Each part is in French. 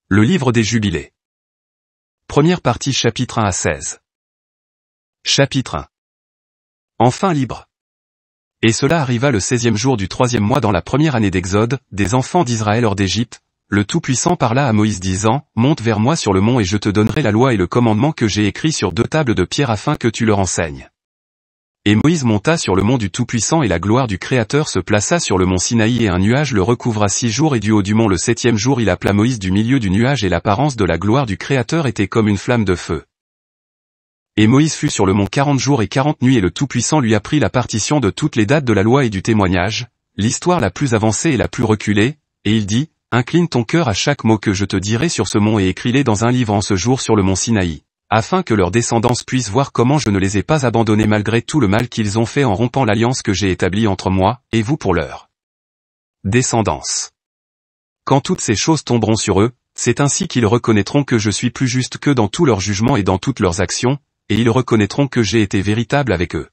Le livre des Jubilés. Première partie chapitre 1 à 16. Chapitre 1. Enfin libre. Et cela arriva le 16e jour du 3e mois dans la première année d'Exode, des enfants d'Israël hors d'Égypte. Le Tout-Puissant parla à Moïse disant, « Monte vers moi sur le mont et je te donnerai la loi et le commandement que j'ai écrit sur 2 tables de pierre afin que tu leur enseignes. » Et Moïse monta sur le mont du Tout-Puissant et la gloire du Créateur se plaça sur le mont Sinaï et un nuage le recouvra 6 jours et du haut du mont le 7e jour il appela Moïse du milieu du nuage et l'apparence de la gloire du Créateur était comme une flamme de feu. Et Moïse fut sur le mont 40 jours et 40 nuits et le Tout-Puissant lui apprit la partition de toutes les dates de la loi et du témoignage, l'histoire la plus avancée et la plus reculée, et il dit, « Incline ton cœur à chaque mot que je te dirai sur ce mont et écris-les dans un livre en ce jour sur le mont Sinaï. Afin que leur descendance puisse voir comment je ne les ai pas abandonnés malgré tout le mal qu'ils ont fait en rompant l'alliance que j'ai établie entre moi et vous pour leur descendance. Quand toutes ces choses tomberont sur eux, c'est ainsi qu'ils reconnaîtront que je suis plus juste qu'eux dans tous leurs jugements et dans toutes leurs actions, et ils reconnaîtront que j'ai été véritable avec eux.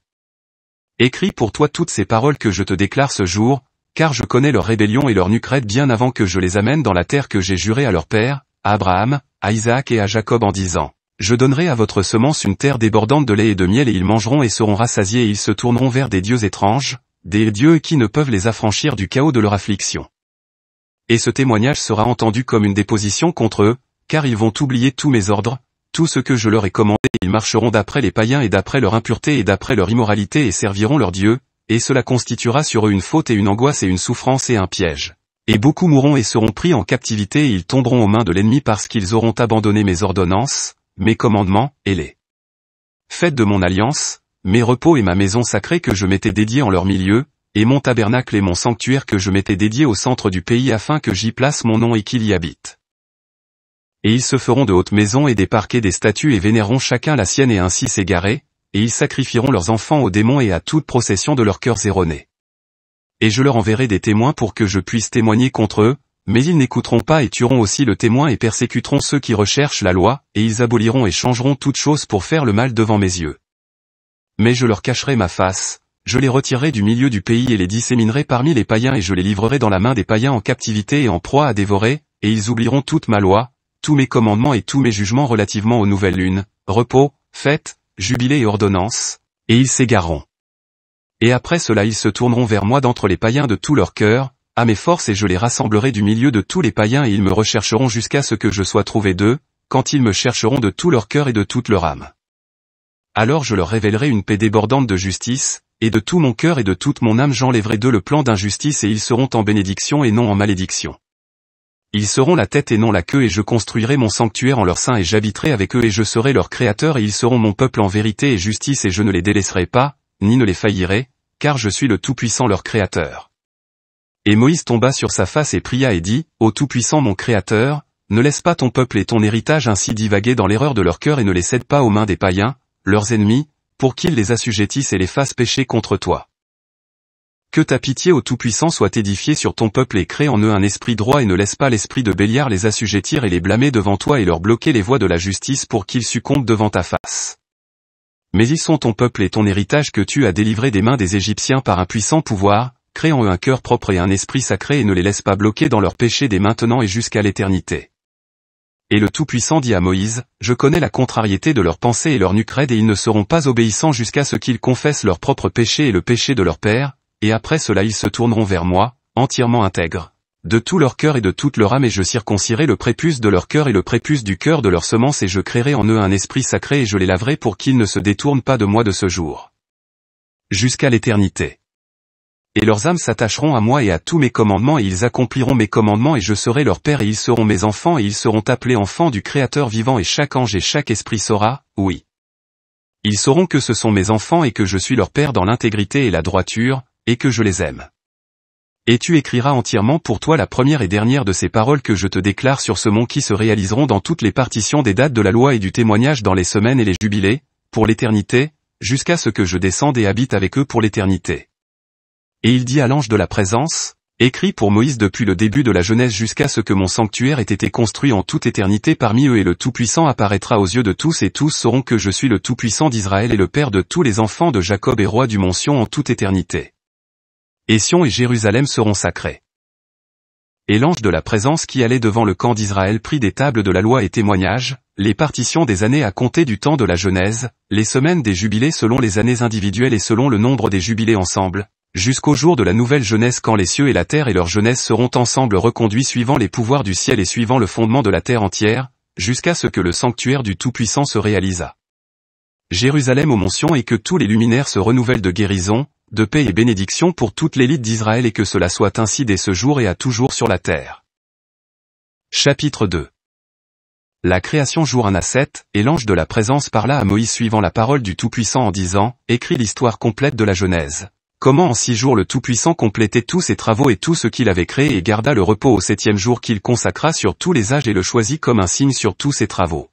Écris pour toi toutes ces paroles que je te déclare ce jour, car je connais leur rébellion et leur nuquerette bien avant que je les amène dans la terre que j'ai juré à leur père, à Abraham, à Isaac et à Jacob en disant. Je donnerai à votre semence une terre débordante de lait et de miel et ils mangeront et seront rassasiés et ils se tourneront vers des dieux étranges, des dieux qui ne peuvent les affranchir du chaos de leur affliction. Et ce témoignage sera entendu comme une déposition contre eux, car ils vont oublier tous mes ordres, tout ce que je leur ai commandé, ils marcheront d'après les païens et d'après leur impureté et d'après leur immoralité et serviront leurs dieux, et cela constituera sur eux une faute et une angoisse et une souffrance et un piège. Et beaucoup mourront et seront pris en captivité et ils tomberont aux mains de l'ennemi parce qu'ils auront abandonné mes ordonnances, mes commandements, et les fêtes de mon alliance, mes repos et ma maison sacrée que je m'étais dédiée en leur milieu, et mon tabernacle et mon sanctuaire que je m'étais dédié au centre du pays afin que j'y place mon nom et qu'il y habite. Et ils se feront de hautes maisons et des parquets des statues et vénéreront chacun la sienne et ainsi s'égarer, et ils sacrifieront leurs enfants aux démons et à toute procession de leurs cœurs erronés. Et je leur enverrai des témoins pour que je puisse témoigner contre eux, mais ils n'écouteront pas et tueront aussi le témoin et persécuteront ceux qui recherchent la loi, et ils aboliront et changeront toutes choses pour faire le mal devant mes yeux. Mais je leur cacherai ma face, je les retirerai du milieu du pays et les disséminerai parmi les païens et je les livrerai dans la main des païens en captivité et en proie à dévorer, et ils oublieront toute ma loi, tous mes commandements et tous mes jugements relativement aux nouvelles lunes, repos, fêtes, jubilés et ordonnances, et ils s'égareront. Et après cela ils se tourneront vers moi d'entre les païens de tout leur cœur, à mes forces et je les rassemblerai du milieu de tous les païens et ils me rechercheront jusqu'à ce que je sois trouvé d'eux, quand ils me chercheront de tout leur cœur et de toute leur âme. Alors je leur révélerai une paix débordante de justice, et de tout mon cœur et de toute mon âme j'enlèverai d'eux le plan d'injustice et ils seront en bénédiction et non en malédiction. Ils seront la tête et non la queue et je construirai mon sanctuaire en leur sein et j'habiterai avec eux et je serai leur créateur et ils seront mon peuple en vérité et justice et je ne les délaisserai pas, ni ne les faillirai, car je suis le Tout-Puissant leur créateur. Et Moïse tomba sur sa face et pria et dit, « Ô Tout-Puissant mon Créateur, ne laisse pas ton peuple et ton héritage ainsi divaguer dans l'erreur de leur cœur et ne les cède pas aux mains des païens, leurs ennemis, pour qu'ils les assujettissent et les fassent pécher contre toi. Que ta pitié ô Tout-Puissant soit édifiée sur ton peuple et crée en eux un esprit droit et ne laisse pas l'esprit de Béliar les assujettir et les blâmer devant toi et leur bloquer les voies de la justice pour qu'ils succombent devant ta face. Mais ils sont ton peuple et ton héritage que tu as délivré des mains des Égyptiens par un puissant pouvoir, crée en eux un cœur propre et un esprit sacré et ne les laisse pas bloquer dans leurs péchés dès maintenant et jusqu'à l'éternité. » Et le Tout-Puissant dit à Moïse, « Je connais la contrariété de leurs pensées et leur nuquerette et ils ne seront pas obéissants jusqu'à ce qu'ils confessent leur propre péché et le péché de leur père, et après cela ils se tourneront vers moi, entièrement intègres, de tout leur cœur et de toute leur âme et je circoncirai le prépuce de leur cœur et le prépuce du cœur de leur semence et je créerai en eux un esprit sacré et je les laverai pour qu'ils ne se détournent pas de moi de ce jour. Jusqu'à l'éternité. Et leurs âmes s'attacheront à moi et à tous mes commandements et ils accompliront mes commandements et je serai leur père et ils seront mes enfants et ils seront appelés enfants du Créateur vivant et chaque ange et chaque esprit saura, oui. Ils sauront que ce sont mes enfants et que je suis leur père dans l'intégrité et la droiture, et que je les aime. Et tu écriras entièrement pour toi la première et dernière de ces paroles que je te déclare sur ce mont qui se réaliseront dans toutes les partitions des dates de la loi et du témoignage dans les semaines et les jubilés, pour l'éternité, jusqu'à ce que je descende et habite avec eux pour l'éternité. Et il dit à l'ange de la présence, « Écris pour Moïse depuis le début de la jeunesse jusqu'à ce que mon sanctuaire ait été construit en toute éternité parmi eux et le Tout-Puissant apparaîtra aux yeux de tous et tous sauront que je suis le Tout-Puissant d'Israël et le Père de tous les enfants de Jacob et roi du mont Sion en toute éternité. Et Sion et Jérusalem seront sacrés. Et l'ange de la présence qui allait devant le camp d'Israël prit des tables de la loi et témoignages, les partitions des années à compter du temps de la Genèse, les semaines des jubilés selon les années individuelles et selon le nombre des jubilés ensemble, jusqu'au jour de la nouvelle Genèse quand les cieux et la terre et leur jeunesse seront ensemble reconduits suivant les pouvoirs du ciel et suivant le fondement de la terre entière, jusqu'à ce que le sanctuaire du Tout-Puissant se réalisât. Jérusalem aux mentions et que tous les luminaires se renouvellent de guérison, de paix et bénédiction pour toute l'élite d'Israël et que cela soit ainsi dès ce jour et à toujours sur la terre. Chapitre 2. La création jour 1 à 7, et l'ange de la présence parla à Moïse suivant la parole du Tout-Puissant en disant, écris l'histoire complète de la Genèse. Comment en 6 jours le Tout-Puissant complétait tous ses travaux et tout ce qu'il avait créé et garda le repos au 7e jour qu'il consacra sur tous les âges et le choisit comme un signe sur tous ses travaux.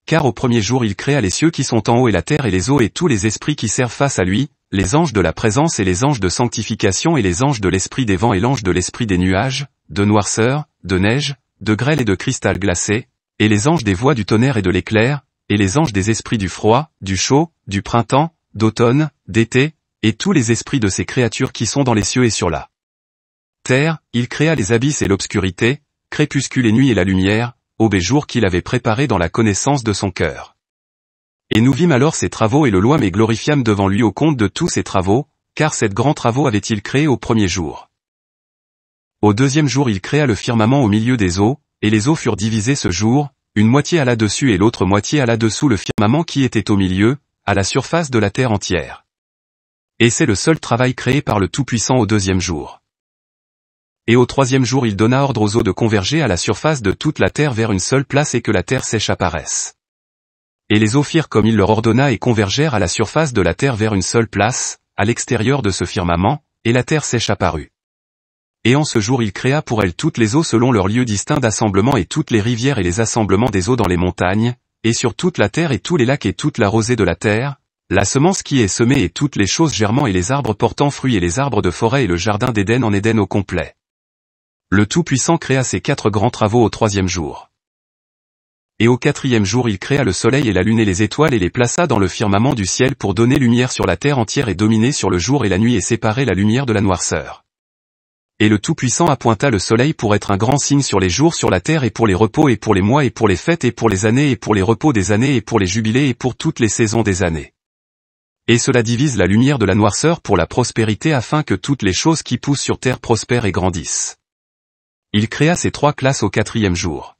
Car au premier jour il créa les cieux qui sont en haut et la terre et les eaux et tous les esprits qui servent face à lui, les anges de la présence et les anges de sanctification et les anges de l'esprit des vents et l'ange de l'esprit des nuages, de noirceur, de neige, de grêle et de cristal glacé, et les anges des voix du tonnerre et de l'éclair, et les anges des esprits du froid, du chaud, du printemps, d'automne, d'été, et tous les esprits de ces créatures qui sont dans les cieux et sur la terre, il créa les abysses et l'obscurité, crépuscule et nuit et la lumière, aube et jour qu'il avait préparé dans la connaissance de son cœur. Et nous vîmes alors ses travaux et le louâmes et glorifiâmes devant lui au compte de tous ses travaux, car sept grands travaux avait-il créés au premier jour. Au deuxième jour il créa le firmament au milieu des eaux, et les eaux furent divisées ce jour, une moitié à là-dessus et l'autre moitié à là-dessous le firmament qui était au milieu, à la surface de la terre entière. Et c'est le seul travail créé par le Tout-Puissant au deuxième jour. Et au troisième jour il donna ordre aux eaux de converger à la surface de toute la terre vers une seule place et que la terre sèche apparaisse. Et les eaux firent comme il leur ordonna et convergèrent à la surface de la terre vers une seule place, à l'extérieur de ce firmament, et la terre sèche apparut. Et en ce jour il créa pour elle toutes les eaux selon leurs lieux distincts d'assemblement et toutes les rivières et les assemblements des eaux dans les montagnes, et sur toute la terre et tous les lacs et toute la rosée de la terre, la semence qui est semée et toutes les choses germant et les arbres portant fruits et les arbres de forêt et le jardin d'Éden en Éden au complet. Le Tout-Puissant créa ces 4 grands travaux au troisième jour. Et au 4e jour il créa le soleil et la lune et les étoiles et les plaça dans le firmament du ciel pour donner lumière sur la terre entière et dominer sur le jour et la nuit et séparer la lumière de la noirceur. Et le Tout-Puissant appointa le soleil pour être un grand signe sur les jours sur la terre et pour les repos et pour les mois et pour les fêtes et pour les années et pour les repos des années et pour les jubilés et pour toutes les saisons des années. Et cela divise la lumière de la noirceur pour la prospérité afin que toutes les choses qui poussent sur terre prospèrent et grandissent. Il créa ces 3 classes au 4e jour.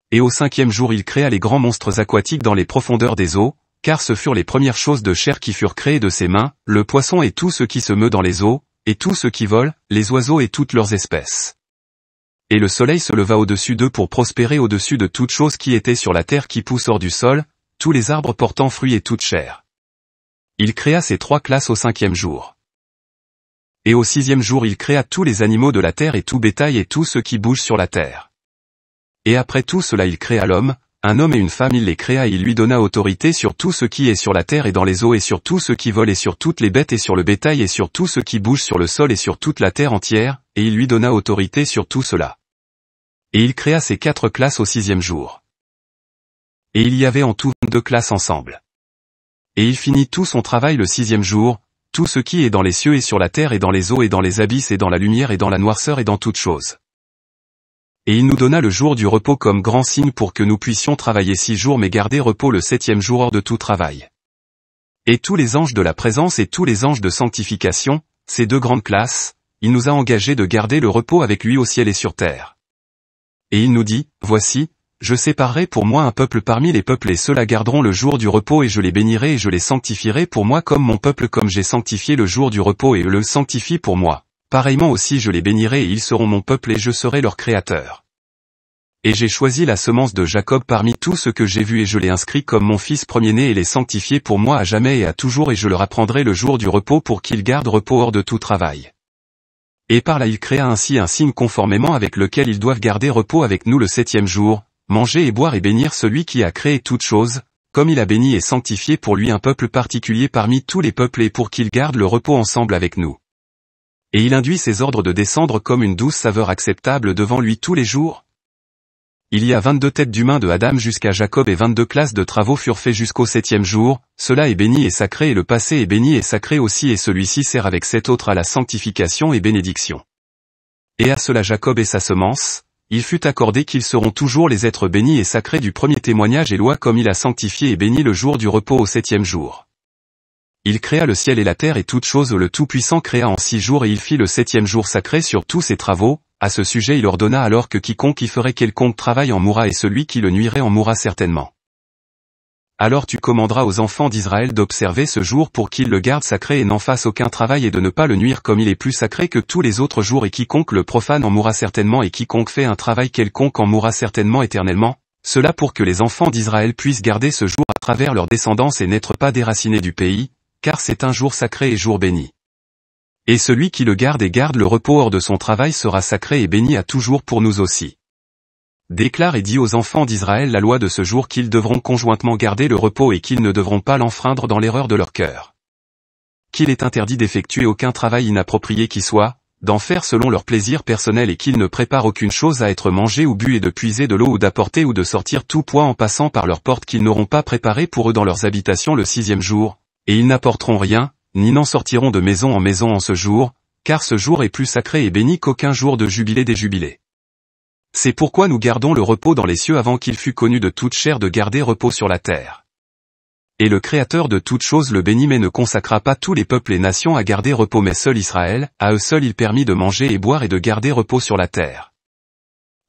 Et au 5e jour il créa les grands monstres aquatiques dans les profondeurs des eaux, car ce furent les premières choses de chair qui furent créées de ses mains, le poisson et tout ce qui se meut dans les eaux, et tout ce qui vole, les oiseaux et toutes leurs espèces. Et le soleil se leva au-dessus d'eux pour prospérer au-dessus de toutes choses qui étaient sur la terre qui poussent hors du sol, tous les arbres portant fruits et toute chair. Il créa ces 3 classes au 5e jour. Et au 6e jour il créa tous les animaux de la terre et tout bétail et tout ce qui bouge sur la terre. Et après tout cela il créa l'homme, un homme et une femme il les créa et il lui donna autorité sur tout ce qui est sur la terre et dans les eaux et sur tout ce qui vole et sur toutes les bêtes et sur le bétail et sur tout ce qui bouge sur le sol et sur toute la terre entière, et il lui donna autorité sur tout cela. Et il créa ces 4 classes au 6e jour. Et il y avait en tout 22 classes ensemble. Et il finit tout son travail le 6e jour, tout ce qui est dans les cieux et sur la terre et dans les eaux et dans les abysses et dans la lumière et dans la noirceur et dans toutes choses. Et il nous donna le jour du repos comme grand signe pour que nous puissions travailler 6 jours mais garder repos le 7e jour hors de tout travail. Et tous les anges de la présence et tous les anges de sanctification, ces 2 grandes classes, il nous a engagés de garder le repos avec lui au ciel et sur terre. Et il nous dit, voici, je séparerai pour moi un peuple parmi les peuples et ceux-là garderont le jour du repos et je les bénirai et je les sanctifierai pour moi comme mon peuple comme j'ai sanctifié le jour du repos et eux le sanctifient pour moi. Pareillement aussi je les bénirai et ils seront mon peuple et je serai leur créateur. Et j'ai choisi la semence de Jacob parmi tout ce que j'ai vu et je l'ai inscrit comme mon fils premier-né et l'ai sanctifié pour moi à jamais et à toujours et je leur apprendrai le jour du repos pour qu'ils gardent repos hors de tout travail. Et par là il créa ainsi un signe conformément avec lequel ils doivent garder repos avec nous le 7e jour, manger et boire et bénir celui qui a créé toutes choses, comme il a béni et sanctifié pour lui un peuple particulier parmi tous les peuples et pour qu'ils gardent le repos ensemble avec nous. Et il induit ses ordres de descendre comme une douce saveur acceptable devant lui tous les jours. Il y a 22 têtes d'humains de Adam jusqu'à Jacob et 22 classes de travaux furent faits jusqu'au 7e jour, cela est béni et sacré et le passé est béni et sacré aussi et celui-ci sert avec 7 autres à la sanctification et bénédiction. Et à cela Jacob et sa semence, il fut accordé qu'ils seront toujours les êtres bénis et sacrés du premier témoignage et loi comme il a sanctifié et béni le jour du repos au 7e jour. Il créa le ciel et la terre et toutes choses le Tout-Puissant créa en 6 jours et il fit le 7e jour sacré sur tous ses travaux. À ce sujet il ordonna alors que quiconque y ferait quelconque travail en mourra et celui qui le nuirait en mourra certainement. Alors tu commanderas aux enfants d'Israël d'observer ce jour pour qu'ils le gardent sacré et n'en fassent aucun travail et de ne pas le nuire comme il est plus sacré que tous les autres jours et quiconque le profane en mourra certainement et quiconque fait un travail quelconque en mourra certainement éternellement, cela pour que les enfants d'Israël puissent garder ce jour à travers leur descendance et n'être pas déracinés du pays, car c'est un jour sacré et jour béni. Et celui qui le garde et garde le repos hors de son travail sera sacré et béni à toujours pour nous aussi. Déclare et dit aux enfants d'Israël la loi de ce jour qu'ils devront conjointement garder le repos et qu'ils ne devront pas l'enfreindre dans l'erreur de leur cœur. Qu'il est interdit d'effectuer aucun travail inapproprié qui soit, d'en faire selon leur plaisir personnel et qu'ils ne préparent aucune chose à être mangée ou bu et de puiser de l'eau ou d'apporter ou de sortir tout poids en passant par leurs portes qu'ils n'auront pas préparé pour eux dans leurs habitations le 6e jour, et ils n'apporteront rien, ni n'en sortiront de maison en ce jour, car ce jour est plus sacré et béni qu'aucun jour de jubilé des jubilés. C'est pourquoi nous gardons le repos dans les cieux avant qu'il fût connu de toute chair de garder repos sur la terre. Et le Créateur de toutes choses le bénit mais ne consacra pas tous les peuples et nations à garder repos mais seul Israël, à eux seuls il permit de manger et boire et de garder repos sur la terre.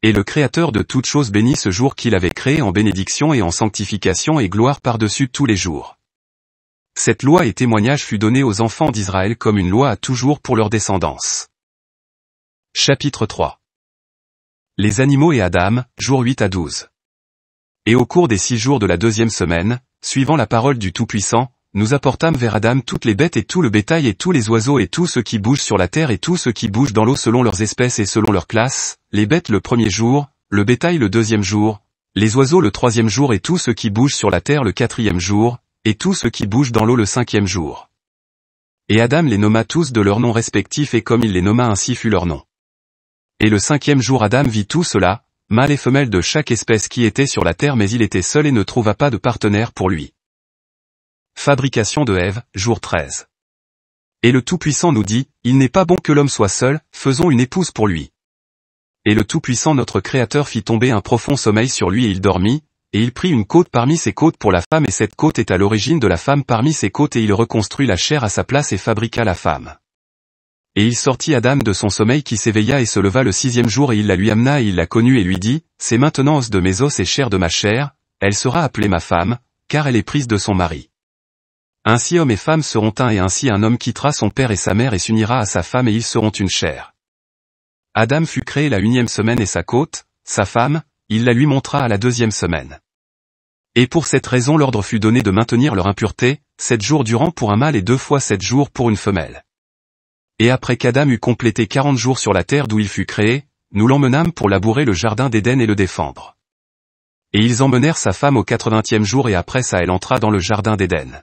Et le Créateur de toutes choses bénit ce jour qu'il avait créé en bénédiction et en sanctification et gloire par-dessus tous les jours. Cette loi et témoignage fut donné aux enfants d'Israël comme une loi à toujours pour leur descendance. Chapitre 3. Les animaux et Adam, jours 8 à 12. Et au cours des 6 jours de la 2e semaine, suivant la parole du Tout-Puissant, nous apportâmes vers Adam toutes les bêtes et tout le bétail et tous les oiseaux et tout ce qui bouge sur la terre et tout ce qui bouge dans l'eau selon leurs espèces et selon leurs classes, les bêtes le 1er jour, le bétail le 2e jour, les oiseaux le 3e jour et tout ce qui bouge sur la terre le 4e jour, et tout ce qui bouge dans l'eau le 5e jour. Et Adam les nomma tous de leurs noms respectifs et comme il les nomma ainsi fut leur nom. Et le 5e jour Adam vit tout cela, mâles et femelles de chaque espèce qui était sur la terre mais il était seul et ne trouva pas de partenaire pour lui. Fabrication de Ève, jour 13. Et le Tout-Puissant nous dit, il n'est pas bon que l'homme soit seul, faisons une épouse pour lui. Et le Tout-Puissant notre Créateur fit tomber un profond sommeil sur lui et il dormit, et il prit une côte parmi ses côtes pour la femme et cette côte est à l'origine de la femme parmi ses côtes et il reconstruit la chair à sa place et fabriqua la femme. Et il sortit Adam de son sommeil qui s'éveilla et se leva le 6e jour et il la lui amena et il la connut et lui dit, c'est maintenant os de mes os et chair de ma chair, elle sera appelée ma femme, car elle est prise de son mari. Ainsi homme et femme seront un et ainsi un homme quittera son père et sa mère et s'unira à sa femme et ils seront une chair. Adam fut créé la 1e semaine et sa côte, sa femme, il la lui montra à la 2e semaine. Et pour cette raison l'ordre fut donné de maintenir leur impureté, 7 jours durant pour un mâle et 2 fois 7 jours pour une femelle. Et après qu'Adam eut complété 40 jours sur la terre d'où il fut créé, nous l'emmenâmes pour labourer le jardin d'Éden et le défendre. Et ils emmenèrent sa femme au 80e jour et après ça elle entra dans le jardin d'Éden.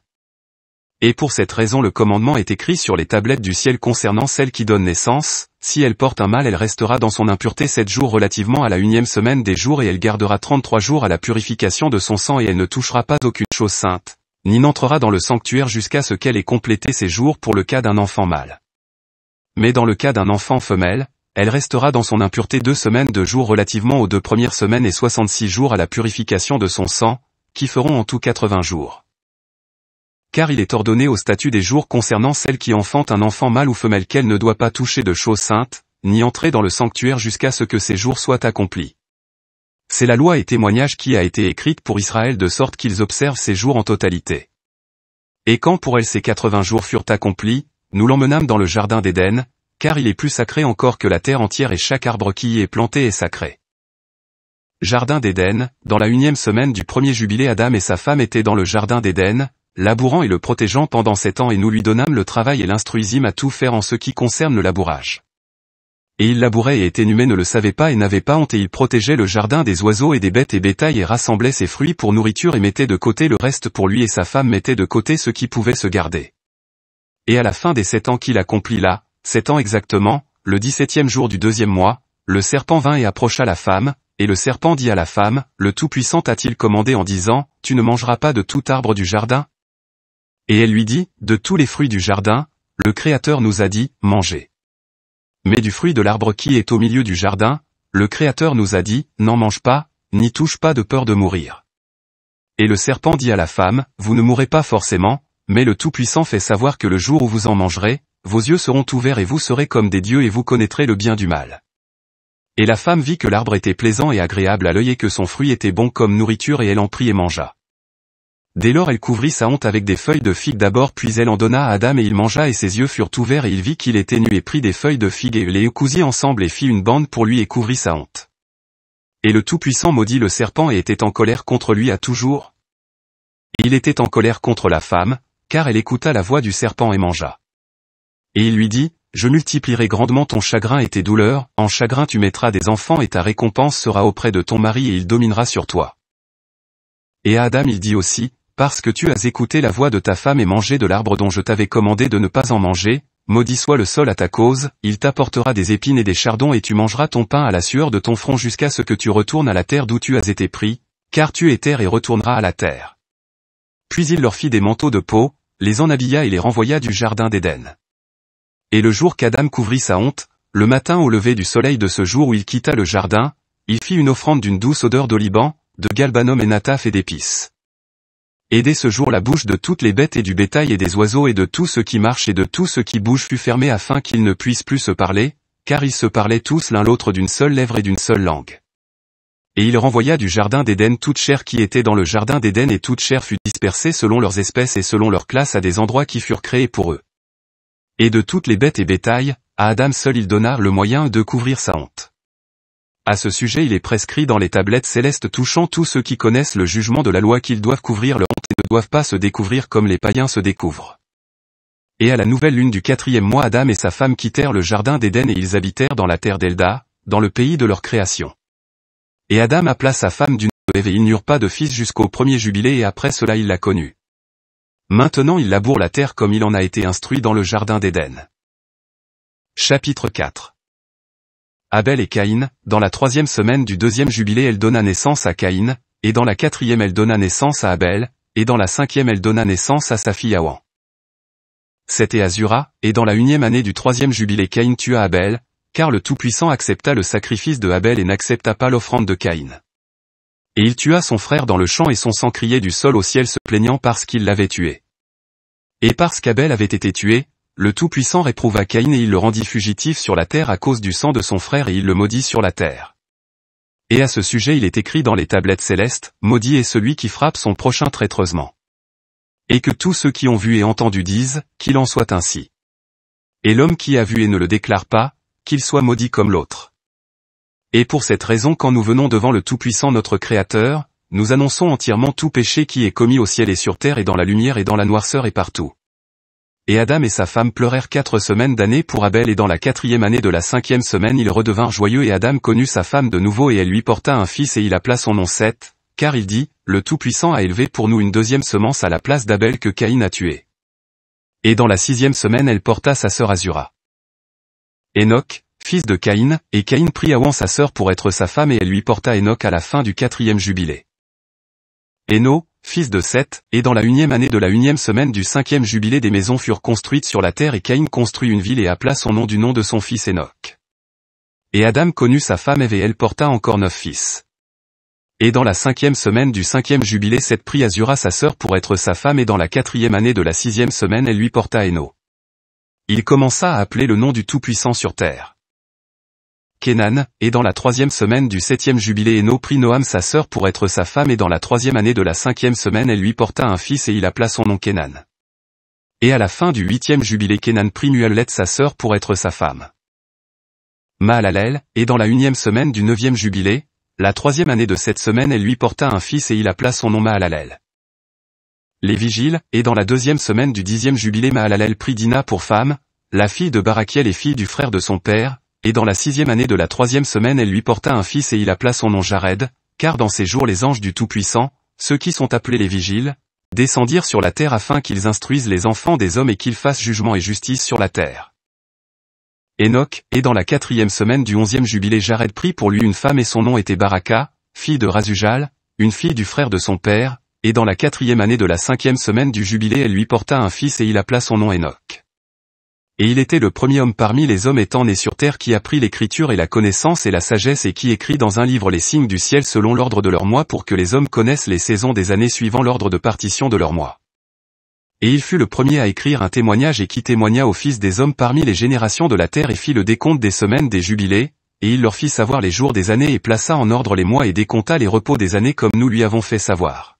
Et pour cette raison le commandement est écrit sur les tablettes du ciel concernant celle qui donne naissance, si elle porte un mâle elle restera dans son impureté 7 jours relativement à la 1e semaine des jours et elle gardera 33 jours à la purification de son sang et elle ne touchera pas aucune chose sainte, ni n'entrera dans le sanctuaire jusqu'à ce qu'elle ait complété ses jours pour le cas d'un enfant mâle. Mais dans le cas d'un enfant femelle, elle restera dans son impureté 2 semaines de jours relativement aux 2 premières semaines et 66 jours à la purification de son sang, qui feront en tout 80 jours. Car il est ordonné au statut des jours concernant celle qui enfante un enfant mâle ou femelle qu'elle ne doit pas toucher de choses saintes, ni entrer dans le sanctuaire jusqu'à ce que ces jours soient accomplis. C'est la loi et témoignage qui a été écrite pour Israël de sorte qu'ils observent ces jours en totalité. Et quand pour elle ces 80 jours furent accomplis, nous l'emmenâmes dans le jardin d'Éden, car il est plus sacré encore que la terre entière et chaque arbre qui y est planté est sacré. Jardin d'Éden, dans la 1e semaine du premier jubilé Adam et sa femme étaient dans le jardin d'Éden, labourant et le protégeant pendant 7 ans et nous lui donnâmes le travail et l'instruisîmes à tout faire en ce qui concerne le labourage. Et il labourait et était nu mais ne le savait pas et n'avait pas honte et il protégeait le jardin des oiseaux et des bêtes et bétail et rassemblait ses fruits pour nourriture et mettait de côté le reste pour lui et sa femme mettait de côté ce qui pouvait se garder. Et à la fin des 7 ans qu'il accomplit là, 7 ans exactement, le 17e jour du 2e mois, le serpent vint et approcha la femme, et le serpent dit à la femme, le Tout-Puissant t'a-t-il commandé en disant, tu ne mangeras pas de tout arbre du jardin? Et elle lui dit, de tous les fruits du jardin, le Créateur nous a dit, mangez. Mais du fruit de l'arbre qui est au milieu du jardin, le Créateur nous a dit, n'en mange pas, n'y touche pas de peur de mourir. Et le serpent dit à la femme, vous ne mourrez pas forcément, mais le Tout-Puissant fait savoir que le jour où vous en mangerez, vos yeux seront ouverts et vous serez comme des dieux et vous connaîtrez le bien du mal. Et la femme vit que l'arbre était plaisant et agréable à l'œil et que son fruit était bon comme nourriture et elle en prit et mangea. Dès lors elle couvrit sa honte avec des feuilles de figue d'abord puis elle en donna à Adam et il mangea et ses yeux furent ouverts et il vit qu'il était nu et prit des feuilles de figue et les cousit ensemble et fit une bande pour lui et couvrit sa honte. Et le Tout-Puissant maudit le serpent et était en colère contre lui à toujours. Et il était en colère contre la femme, car elle écouta la voix du serpent et mangea. Et il lui dit, je multiplierai grandement ton chagrin et tes douleurs, en chagrin tu mettras des enfants et ta récompense sera auprès de ton mari et il dominera sur toi. Et à Adam il dit aussi, parce que tu as écouté la voix de ta femme et mangé de l'arbre dont je t'avais commandé de ne pas en manger, maudit soit le sol à ta cause, il t'apportera des épines et des chardons et tu mangeras ton pain à la sueur de ton front jusqu'à ce que tu retournes à la terre d'où tu as été pris, car tu es terre et retourneras à la terre. Puis il leur fit des manteaux de peau, les en habilla et les renvoya du jardin d'Éden. Et le jour qu'Adam couvrit sa honte, le matin au lever du soleil de ce jour où il quitta le jardin, il fit une offrande d'une douce odeur d'oliban, de galbanum et nataf et d'épices. Et dès ce jour la bouche de toutes les bêtes et du bétail et des oiseaux et de tout ce qui marche et de tout ce qui bouge fut fermée afin qu'ils ne puissent plus se parler, car ils se parlaient tous l'un l'autre d'une seule lèvre et d'une seule langue. Et il renvoya du jardin d'Éden toute chair qui était dans le jardin d'Éden et toute chair fut dispersée selon leurs espèces et selon leurs classes à des endroits qui furent créés pour eux. Et de toutes les bêtes et bétail, à Adam seul il donna le moyen de couvrir sa honte. À ce sujet il est prescrit dans les tablettes célestes touchant tous ceux qui connaissent le jugement de la loi qu'ils doivent couvrir leur honte et ne doivent pas se découvrir comme les païens se découvrent. Et à la nouvelle lune du 4e mois Adam et sa femme quittèrent le jardin d'Éden et ils habitèrent dans la terre d'Elda, dans le pays de leur création. Et Adam appela sa femme du nom de Ève et ils n'eurent pas de fils jusqu'au premier jubilé et après cela il la connut. Maintenant il laboure la terre comme il en a été instruit dans le jardin d'Éden. Chapitre 4. Abel et Caïn, dans la 3e semaine du 2e jubilé elle donna naissance à Caïn, et dans la 4e elle donna naissance à Abel, et dans la 5e elle donna naissance à sa fille Awan. C'était Azura, et dans la 1e année du 3e jubilé Caïn tua Abel, car le Tout-Puissant accepta le sacrifice de Abel et n'accepta pas l'offrande de Caïn. Et il tua son frère dans le champ et son sang criait du sol au ciel se plaignant parce qu'il l'avait tué. Et parce qu'Abel avait été tué, le Tout-Puissant réprouva Caïn et il le rendit fugitif sur la terre à cause du sang de son frère et il le maudit sur la terre. Et à ce sujet il est écrit dans les tablettes célestes, maudit est celui qui frappe son prochain traîtreusement. Et que tous ceux qui ont vu et entendu disent, qu'il en soit ainsi. Et l'homme qui a vu et ne le déclare pas, qu'il soit maudit comme l'autre. Et pour cette raison quand nous venons devant le Tout-Puissant notre Créateur, nous annonçons entièrement tout péché qui est commis au ciel et sur terre et dans la lumière et dans la noirceur et partout. Et Adam et sa femme pleurèrent 4 semaines d'année pour Abel et dans la 4e année de la 5e semaine ils redevinrent joyeux et Adam connut sa femme de nouveau et elle lui porta un fils et il appela son nom Seth, car il dit, le Tout-Puissant a élevé pour nous une 2e semence à la place d'Abel que Caïn a tué. Et dans la 6e semaine elle porta sa sœur Azura. Enoch, fils de Caïn, et Caïn prit Awan sa sœur pour être sa femme et elle lui porta Enoch à la fin du 4e jubilé. Éno, fils de Seth, et dans la 1e année de la 1e semaine du 5e jubilé des maisons furent construites sur la terre et Caïn construit une ville et appela son nom du nom de son fils Enoch. Et Adam connut sa femme Ève et elle porta encore 9 fils. Et dans la 5e semaine du 5e jubilé Seth prit Azura sa sœur pour être sa femme et dans la 4e année de la 6e semaine elle lui porta Éno. Il commença à appeler le nom du Tout-Puissant sur terre. Kénan, et dans la 3e semaine du 7e jubilé Éno prit Noam sa sœur pour être sa femme et dans la 3e année de la 5e semaine elle lui porta un fils et il appela son nom Kénan. Et à la fin du 8e jubilé Kénan prit Muallet sa sœur pour être sa femme. Mahalalel, et dans la 1e semaine du 9e jubilé, la 3e année de cette semaine elle lui porta un fils et il appela son nom Mahalalel. Les vigiles, et dans la 2e semaine du 10e jubilé Mahalalel prit Dina pour femme, la fille de Barakiel et fille du frère de son père, et dans la 6e année de la 3e semaine elle lui porta un fils et il appela son nom Jared, car dans ces jours les anges du Tout-Puissant, ceux qui sont appelés les vigiles, descendirent sur la terre afin qu'ils instruisent les enfants des hommes et qu'ils fassent jugement et justice sur la terre. Enoch, et dans la 4e semaine du 11e jubilé Jared prit pour lui une femme et son nom était Baraka, fille de Razujal, une fille du frère de son père, et dans la 4e année de la 5e semaine du jubilé elle lui porta un fils et il appela son nom Enoch. Et il était le premier homme parmi les hommes étant né sur terre qui apprit l'écriture et la connaissance et la sagesse et qui écrit dans un livre les signes du ciel selon l'ordre de leurs mois pour que les hommes connaissent les saisons des années suivant l'ordre de partition de leurs mois. Et il fut le premier à écrire un témoignage et qui témoigna aux fils des hommes parmi les générations de la terre et fit le décompte des semaines des jubilés, et il leur fit savoir les jours des années et plaça en ordre les mois et décompta les repos des années comme nous lui avons fait savoir.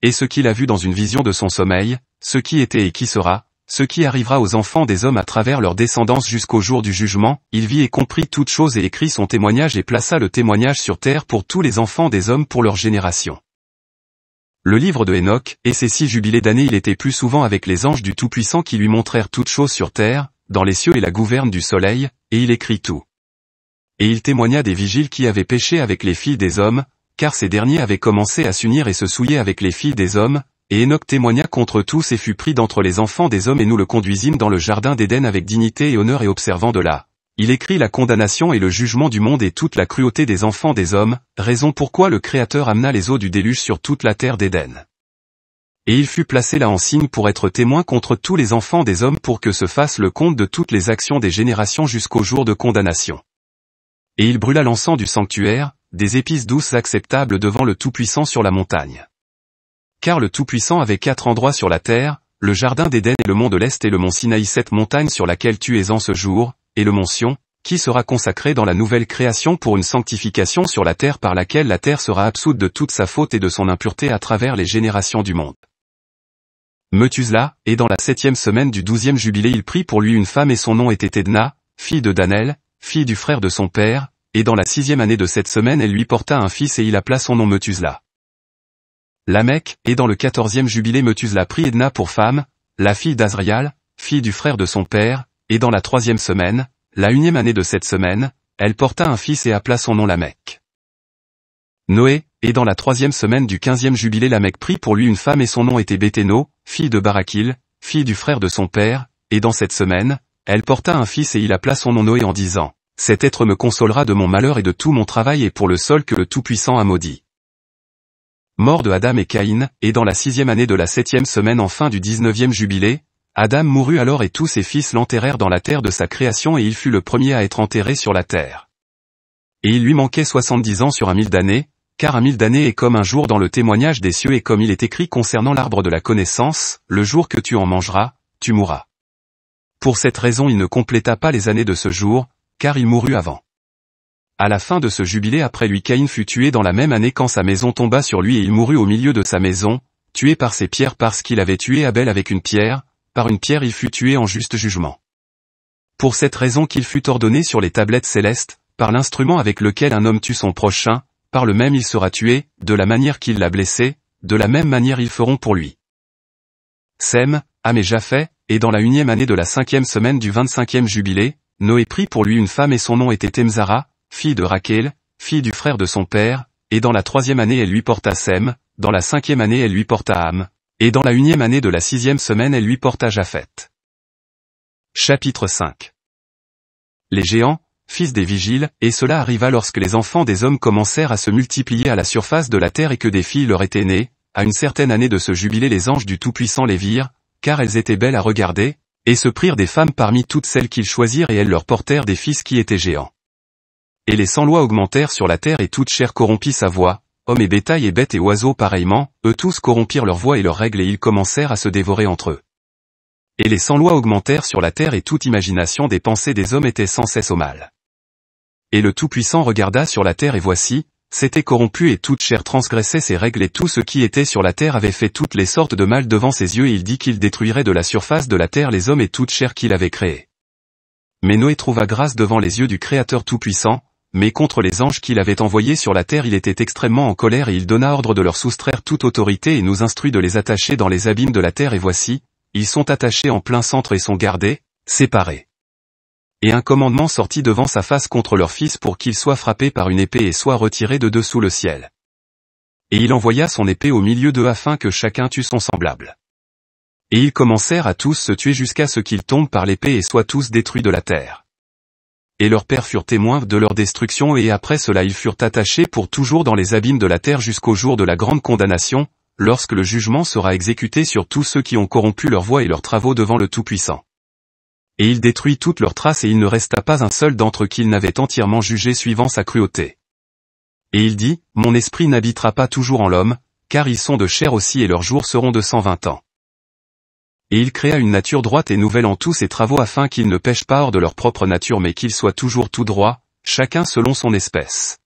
Et ce qu'il a vu dans une vision de son sommeil, ce qui était et qui sera, ce qui arrivera aux enfants des hommes à travers leur descendance jusqu'au jour du jugement, il vit et comprit toutes choses et écrit son témoignage et plaça le témoignage sur terre pour tous les enfants des hommes pour leur génération. Le livre de Hénoch, et ses 6 jubilés d'années il était plus souvent avec les anges du Tout-Puissant qui lui montrèrent toutes choses sur terre, dans les cieux et la gouverne du soleil, et il écrit tout. Et il témoigna des vigiles qui avaient péché avec les filles des hommes, car ces derniers avaient commencé à s'unir et se souiller avec les filles des hommes, et Hénoch témoigna contre tous et fut pris d'entre les enfants des hommes et nous le conduisîmes dans le jardin d'Éden avec dignité et honneur et observant de là. Il écrit la condamnation et le jugement du monde et toute la cruauté des enfants des hommes, raison pourquoi le Créateur amena les eaux du déluge sur toute la terre d'Éden. Et il fut placé là en signe pour être témoin contre tous les enfants des hommes pour que se fasse le compte de toutes les actions des générations jusqu'au jour de condamnation. Et il brûla l'encens du sanctuaire, des épices douces acceptables devant le Tout-Puissant sur la montagne. Car le Tout-Puissant avait 4 endroits sur la terre, le jardin d'Éden et le mont de l'Est et le mont Sinaï, cette montagne sur laquelle tu es en ce jour, et le mont Sion, qui sera consacré dans la nouvelle création pour une sanctification sur la terre par laquelle la terre sera absoute de toute sa faute et de son impureté à travers les générations du monde. Methusela, et dans la 7e semaine du 12e jubilé il prit pour lui une femme et son nom était Edna, fille de Danel, fille du frère de son père, et dans la 6e année de cette semaine elle lui porta un fils et il appela son nom Methusela. Lamech, et dans le 14e jubilé Methusela prit Edna pour femme, la fille d'Azrial, fille du frère de son père, et dans la 3e semaine, la 1e année de cette semaine, elle porta un fils et appela son nom Lamech. Noé, et dans la 3e semaine du 15e jubilé Lamech prit pour lui une femme et son nom était Béthéno, fille de Barakil, fille du frère de son père, et dans cette semaine, elle porta un fils et il appela son nom Noé en disant, « Cet être me consolera de mon malheur et de tout mon travail et pour le sol que le Tout-Puissant a maudit. » Mort de Adam et Caïn, et dans la 6e année de la 7e semaine en fin du 19e jubilé, Adam mourut alors et tous ses fils l'enterrèrent dans la terre de sa création et il fut le premier à être enterré sur la terre. Et il lui manquait 70 ans sur 1000 d'années, car 1000 d'années est comme un jour dans le témoignage des cieux et comme il est écrit concernant l'arbre de la connaissance, le jour que tu en mangeras, tu mourras. Pour cette raison il ne compléta pas les années de ce jour, car il mourut avant. À la fin de ce jubilé après lui Caïn fut tué dans la même année quand sa maison tomba sur lui et il mourut au milieu de sa maison, tué par ses pierres parce qu'il avait tué Abel avec une pierre, par une pierre il fut tué en juste jugement. Pour cette raison qu'il fut ordonné sur les tablettes célestes, par l'instrument avec lequel un homme tue son prochain, par le même il sera tué, de la manière qu'il l'a blessé, de la même manière ils feront pour lui. Sem, Ham et Japheth, et dans la 1e année de la 5e semaine du 25e jubilé, Noé prit pour lui une femme et son nom était Temzara, fille de Rachel, fille du frère de son père, et dans la 3e année elle lui porta Sem, dans la 5e année elle lui porta Ham, et dans la 1e année de la 6e semaine elle lui porta Japheth. Chapitre 5. Les géants, fils des vigiles, et cela arriva lorsque les enfants des hommes commencèrent à se multiplier à la surface de la terre et que des filles leur étaient nées, à une certaine année de ce jubilé les anges du Tout-Puissant les virent, car elles étaient belles à regarder, et se prirent des femmes parmi toutes celles qu'ils choisirent et elles leur portèrent des fils qui étaient géants. Et les sans-lois augmentèrent sur la terre et toute chair corrompit sa voix, hommes et bétail et bêtes et oiseaux pareillement, eux tous corrompirent leur voix et leurs règles et ils commencèrent à se dévorer entre eux. Et les sans-lois augmentèrent sur la terre et toute imagination des pensées des hommes était sans cesse au mal. Et le Tout-Puissant regarda sur la terre et voici, c'était corrompu et toute chair transgressait ses règles et tout ce qui était sur la terre avait fait toutes les sortes de mal devant ses yeux et il dit qu'il détruirait de la surface de la terre les hommes et toute chair qu'il avait créée. Mais Noé trouva grâce devant les yeux du Créateur Tout-Puissant, mais contre les anges qu'il avait envoyés sur la terre il était extrêmement en colère et il donna ordre de leur soustraire toute autorité et nous instruit de les attacher dans les abîmes de la terre et voici, ils sont attachés en plein centre et sont gardés, séparés. Et un commandement sortit devant sa face contre leur fils pour qu'ils soient frappés par une épée et soient retirés de dessous le ciel. Et il envoya son épée au milieu d'eux afin que chacun tue son semblable. Et ils commencèrent à tous se tuer jusqu'à ce qu'ils tombent par l'épée et soient tous détruits de la terre. Et leurs pères furent témoins de leur destruction et après cela ils furent attachés pour toujours dans les abîmes de la terre jusqu'au jour de la grande condamnation, lorsque le jugement sera exécuté sur tous ceux qui ont corrompu leur voie et leurs travaux devant le Tout-Puissant. Et il détruit toutes leurs traces et il ne resta pas un seul d'entre eux qu'il n'avait entièrement jugé suivant sa cruauté. Et il dit, mon esprit n'habitera pas toujours en l'homme, car ils sont de chair aussi et leurs jours seront de 120 ans. Et il créa une nature droite et nouvelle en tous ses travaux afin qu'ils ne pêchent pas hors de leur propre nature mais qu'ils soient toujours tout droits, chacun selon son espèce.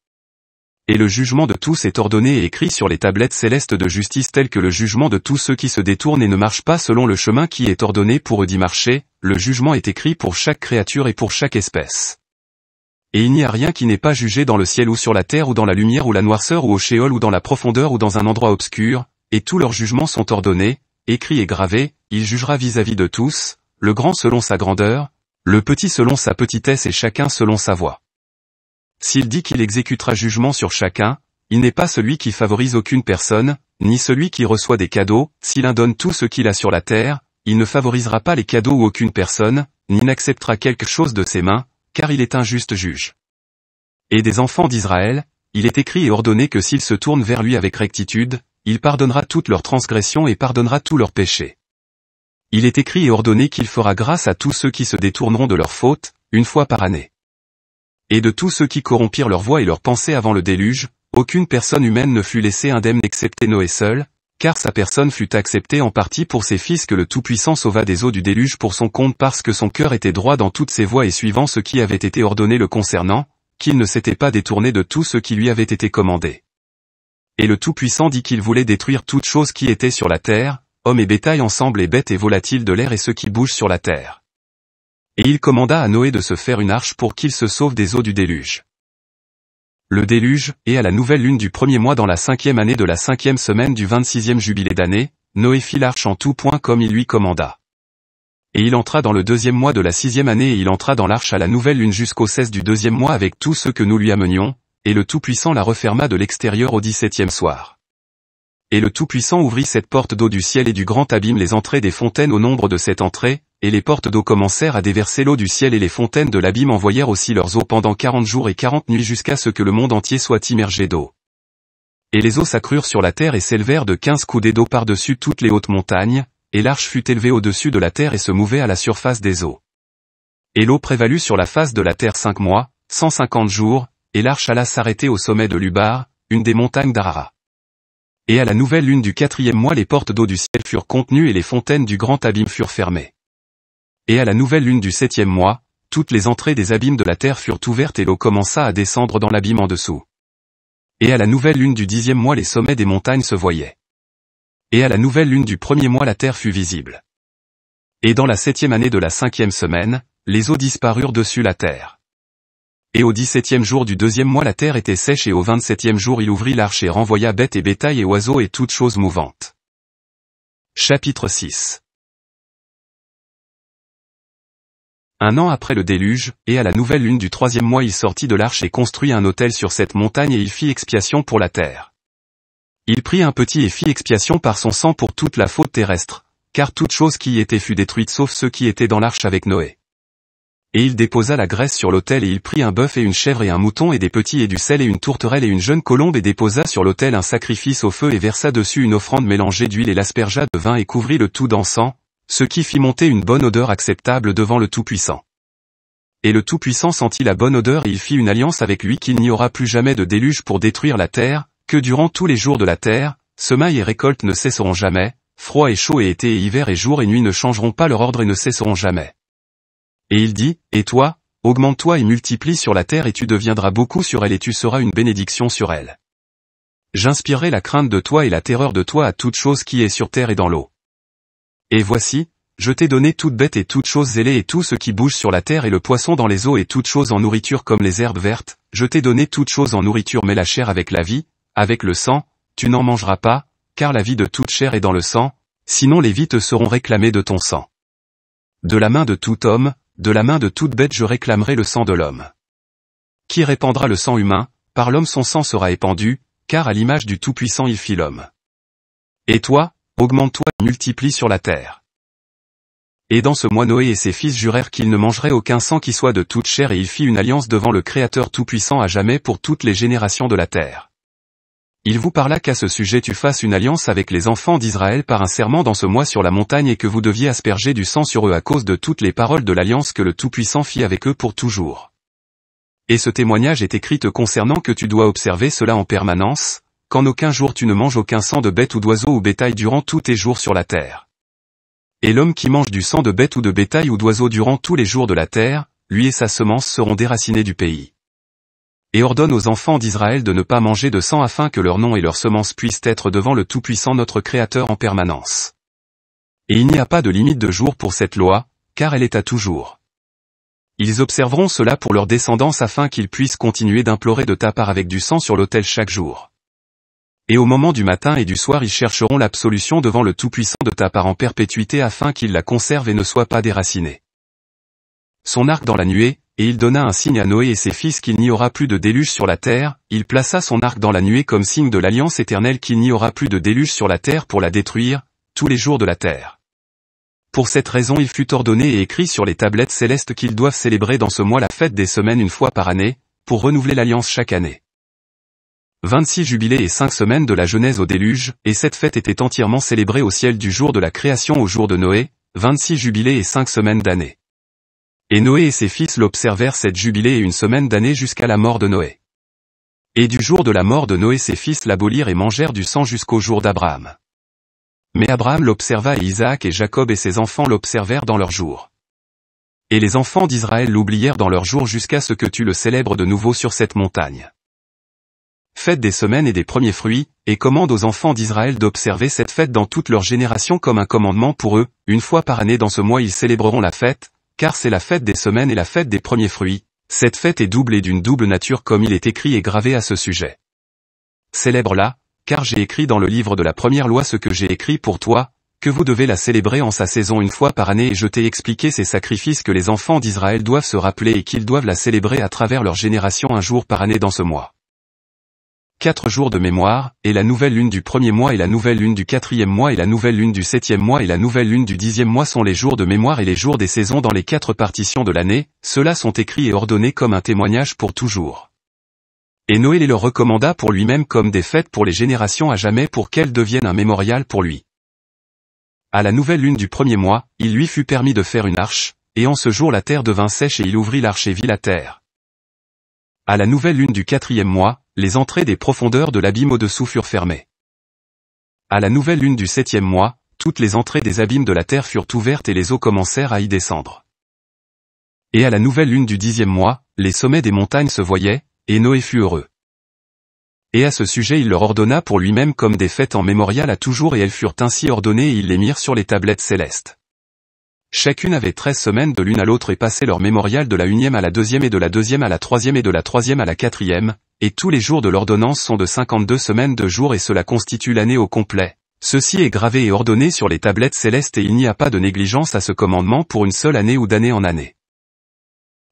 Et le jugement de tous est ordonné et écrit sur les tablettes célestes de justice tel que le jugement de tous ceux qui se détournent et ne marchent pas selon le chemin qui est ordonné pour eux d'y marcher, le jugement est écrit pour chaque créature et pour chaque espèce. Et il n'y a rien qui n'est pas jugé dans le ciel ou sur la terre ou dans la lumière ou la noirceur ou au shéol ou dans la profondeur ou dans un endroit obscur, et tous leurs jugements sont ordonnés, écrits et gravés, il jugera vis-à-vis de tous, le grand selon sa grandeur, le petit selon sa petitesse et chacun selon sa voie. S'il dit qu'il exécutera jugement sur chacun, il n'est pas celui qui favorise aucune personne, ni celui qui reçoit des cadeaux, s'il donne tout ce qu'il a sur la terre, il ne favorisera pas les cadeaux ou aucune personne, ni n'acceptera quelque chose de ses mains, car il est un juste juge. Et des enfants d'Israël, il est écrit et ordonné que s'ils se tournent vers lui avec rectitude, il pardonnera toutes leurs transgressions et pardonnera tous leurs péchés. Il est écrit et ordonné qu'il fera grâce à tous ceux qui se détourneront de leurs fautes, une fois par année. Et de tous ceux qui corrompirent leur voix et leurs pensées avant le déluge, aucune personne humaine ne fut laissée indemne excepté Noé seul, car sa personne fut acceptée en partie pour ses fils que le Tout-Puissant sauva des eaux du déluge pour son compte parce que son cœur était droit dans toutes ses voies et suivant ce qui avait été ordonné le concernant, qu'il ne s'était pas détourné de tout ce qui lui avait été commandé. Et le Tout-Puissant dit qu'il voulait détruire toute chose qui était sur la terre, hommes et bétail ensemble et bêtes et volatiles de l'air et ceux qui bougent sur la terre. Et il commanda à Noé de se faire une arche pour qu'il se sauve des eaux du déluge. Le déluge, et à la nouvelle lune du premier mois dans la 5e année de la 5e semaine du 26e jubilé d'année, Noé fit l'arche en tout point comme il lui commanda. Et il entra dans le 2e mois de la 6e année et il entra dans l'arche à la nouvelle lune jusqu'au 16 du 2e mois avec tout ce que nous lui amenions, et le Tout-Puissant la referma de l'extérieur au 17e soir. Et le Tout-Puissant ouvrit cette porte d'eau du ciel et du grand abîme les entrées des fontaines au nombre de cette entrée, et les portes d'eau commencèrent à déverser l'eau du ciel et les fontaines de l'abîme envoyèrent aussi leurs eaux pendant 40 jours et 40 nuits jusqu'à ce que le monde entier soit immergé d'eau. Et les eaux s'accrurent sur la terre et s'élevèrent de 15 coudées d'eau par-dessus toutes les hautes montagnes, et l'arche fut élevée au-dessus de la terre et se mouvait à la surface des eaux. Et l'eau prévalut sur la face de la terre 5 mois, 150 jours, et l'arche alla s'arrêter au sommet de l'Ubar, une des montagnes d'Arara. Et à la nouvelle lune du 4e mois les portes d'eau du ciel furent contenues et les fontaines du grand abîme furent fermées. Et à la nouvelle lune du 7e mois, toutes les entrées des abîmes de la terre furent ouvertes et l'eau commença à descendre dans l'abîme en dessous. Et à la nouvelle lune du 10e mois les sommets des montagnes se voyaient. Et à la nouvelle lune du 1er mois la terre fut visible. Et dans la 7e année de la 5e semaine, les eaux disparurent dessus la terre. Et au 17e jour du 2e mois la terre était sèche et au 27e jour il ouvrit l'arche et renvoya bêtes et bétail et oiseaux et toutes choses mouvantes. Chapitre 6. Un an après le déluge, et à la nouvelle lune du 3e mois il sortit de l'arche et construit un autel sur cette montagne et il fit expiation pour la terre. Il prit un petit et fit expiation par son sang pour toute la faute terrestre, car toute chose qui y était fut détruite sauf ceux qui étaient dans l'arche avec Noé. Et il déposa la graisse sur l'autel et il prit un bœuf et une chèvre et un mouton et des petits et du sel et une tourterelle et une jeune colombe et déposa sur l'autel un sacrifice au feu et versa dessus une offrande mélangée d'huile et l'aspergea de vin et couvrit le tout d'encens, ce qui fit monter une bonne odeur acceptable devant le Tout-Puissant. Et le Tout-Puissant sentit la bonne odeur et il fit une alliance avec lui qu'il n'y aura plus jamais de déluge pour détruire la terre, que durant tous les jours de la terre, semailles et récoltes ne cesseront jamais, froid et chaud et été et hiver et jour et nuit ne changeront pas leur ordre et ne cesseront jamais. Et il dit, et toi, augmente-toi et multiplie sur la terre et tu deviendras beaucoup sur elle et tu seras une bénédiction sur elle. J'inspirerai la crainte de toi et la terreur de toi à toute chose qui est sur terre et dans l'eau. Et voici, je t'ai donné toute bête et toutes choses ailées et tout ce qui bouge sur la terre et le poisson dans les eaux et toutes choses en nourriture comme les herbes vertes, je t'ai donné toutes choses en nourriture mais la chair avec la vie, avec le sang, tu n'en mangeras pas, car la vie de toute chair est dans le sang, sinon les vies te seront réclamées de ton sang. De la main de tout homme, de la main de toute bête je réclamerai le sang de l'homme. Qui répandra le sang humain, par l'homme son sang sera épandu, car à l'image du Tout-Puissant il fit l'homme. Et toi, augmente-toi et multiplie sur la terre. Et dans ce mois Noé et ses fils jurèrent qu'ils ne mangeraient aucun sang qui soit de toute chair et il fit une alliance devant le Créateur Tout-Puissant à jamais pour toutes les générations de la terre. Il vous parla qu'à ce sujet tu fasses une alliance avec les enfants d'Israël par un serment dans ce mois sur la montagne et que vous deviez asperger du sang sur eux à cause de toutes les paroles de l'alliance que le Tout-Puissant fit avec eux pour toujours. Et ce témoignage est écrit te concernant que tu dois observer cela en permanence, qu'en aucun jour tu ne manges aucun sang de bête ou d'oiseau ou bétail durant tous tes jours sur la terre. Et l'homme qui mange du sang de bête ou de bétail ou d'oiseau durant tous les jours de la terre, lui et sa semence seront déracinés du pays. Et ordonne aux enfants d'Israël de ne pas manger de sang afin que leur nom et leur semence puissent être devant le Tout-Puissant notre Créateur en permanence. Et il n'y a pas de limite de jour pour cette loi, car elle est à toujours. Ils observeront cela pour leur descendance afin qu'ils puissent continuer d'implorer de ta part avec du sang sur l'autel chaque jour. Et au moment du matin et du soir ils chercheront l'absolution devant le Tout-Puissant de ta part en perpétuité afin qu'il la conserve et ne soit pas déraciné. Son arc dans la nuée, et il donna un signe à Noé et ses fils qu'il n'y aura plus de déluge sur la terre, il plaça son arc dans la nuée comme signe de l'alliance éternelle qu'il n'y aura plus de déluge sur la terre pour la détruire, tous les jours de la terre. Pour cette raison il fut ordonné et écrit sur les tablettes célestes qu'ils doivent célébrer dans ce mois la fête des semaines une fois par année, pour renouveler l'alliance chaque année. 26 jubilés et 5 semaines de la Genèse au déluge, et cette fête était entièrement célébrée au ciel du jour de la création au jour de Noé, 26 jubilés et 5 semaines d'année. Et Noé et ses fils l'observèrent cette jubilée et une semaine d'année jusqu'à la mort de Noé. Et du jour de la mort de Noé ses fils l'abolirent et mangèrent du sang jusqu'au jour d'Abraham. Mais Abraham l'observa et Isaac et Jacob et ses enfants l'observèrent dans leurs jours. Et les enfants d'Israël l'oublièrent dans leurs jours jusqu'à ce que tu le célèbres de nouveau sur cette montagne. Fête des semaines et des premiers fruits, et commande aux enfants d'Israël d'observer cette fête dans toutes leurs générations comme un commandement pour eux, une fois par année dans ce mois ils célébreront la fête, car c'est la fête des semaines et la fête des premiers fruits, cette fête est double et d'une double nature comme il est écrit et gravé à ce sujet. Célèbre-la, car j'ai écrit dans le livre de la première loi ce que j'ai écrit pour toi, que vous devez la célébrer en sa saison une fois par année et je t'ai expliqué ces sacrifices que les enfants d'Israël doivent se rappeler et qu'ils doivent la célébrer à travers leur génération un jour par année dans ce mois. 4 jours de mémoire, et la nouvelle lune du premier mois et la nouvelle lune du 4e mois et la nouvelle lune du 7e mois et la nouvelle lune du 10e mois sont les jours de mémoire et les jours des saisons dans les 4 partitions de l'année, ceux-là sont écrits et ordonnés comme un témoignage pour toujours. Et Noé les leur recommanda pour lui-même comme des fêtes pour les générations à jamais pour qu'elles deviennent un mémorial pour lui. À la nouvelle lune du premier mois, il lui fut permis de faire une arche, et en ce jour la terre devint sèche et il ouvrit l'arche et vit la terre. À la nouvelle lune du 4e mois, les entrées des profondeurs de l'abîme au-dessous furent fermées. À la nouvelle lune du 7e mois, toutes les entrées des abîmes de la terre furent ouvertes et les eaux commencèrent à y descendre. Et à la nouvelle lune du 10e mois, les sommets des montagnes se voyaient, et Noé fut heureux. Et à ce sujet il leur ordonna pour lui-même comme des fêtes en mémorial à toujours et elles furent ainsi ordonnées et ils les mirent sur les tablettes célestes. Chacune avait 13 semaines de l'une à l'autre et passait leur mémorial de la 1e à la 2e et de la 2e à la 3e et de la 3e à la 4e, et tous les jours de l'ordonnance sont de 52 semaines de jours et cela constitue l'année au complet. Ceci est gravé et ordonné sur les tablettes célestes et il n'y a pas de négligence à ce commandement pour une seule année ou d'année en année.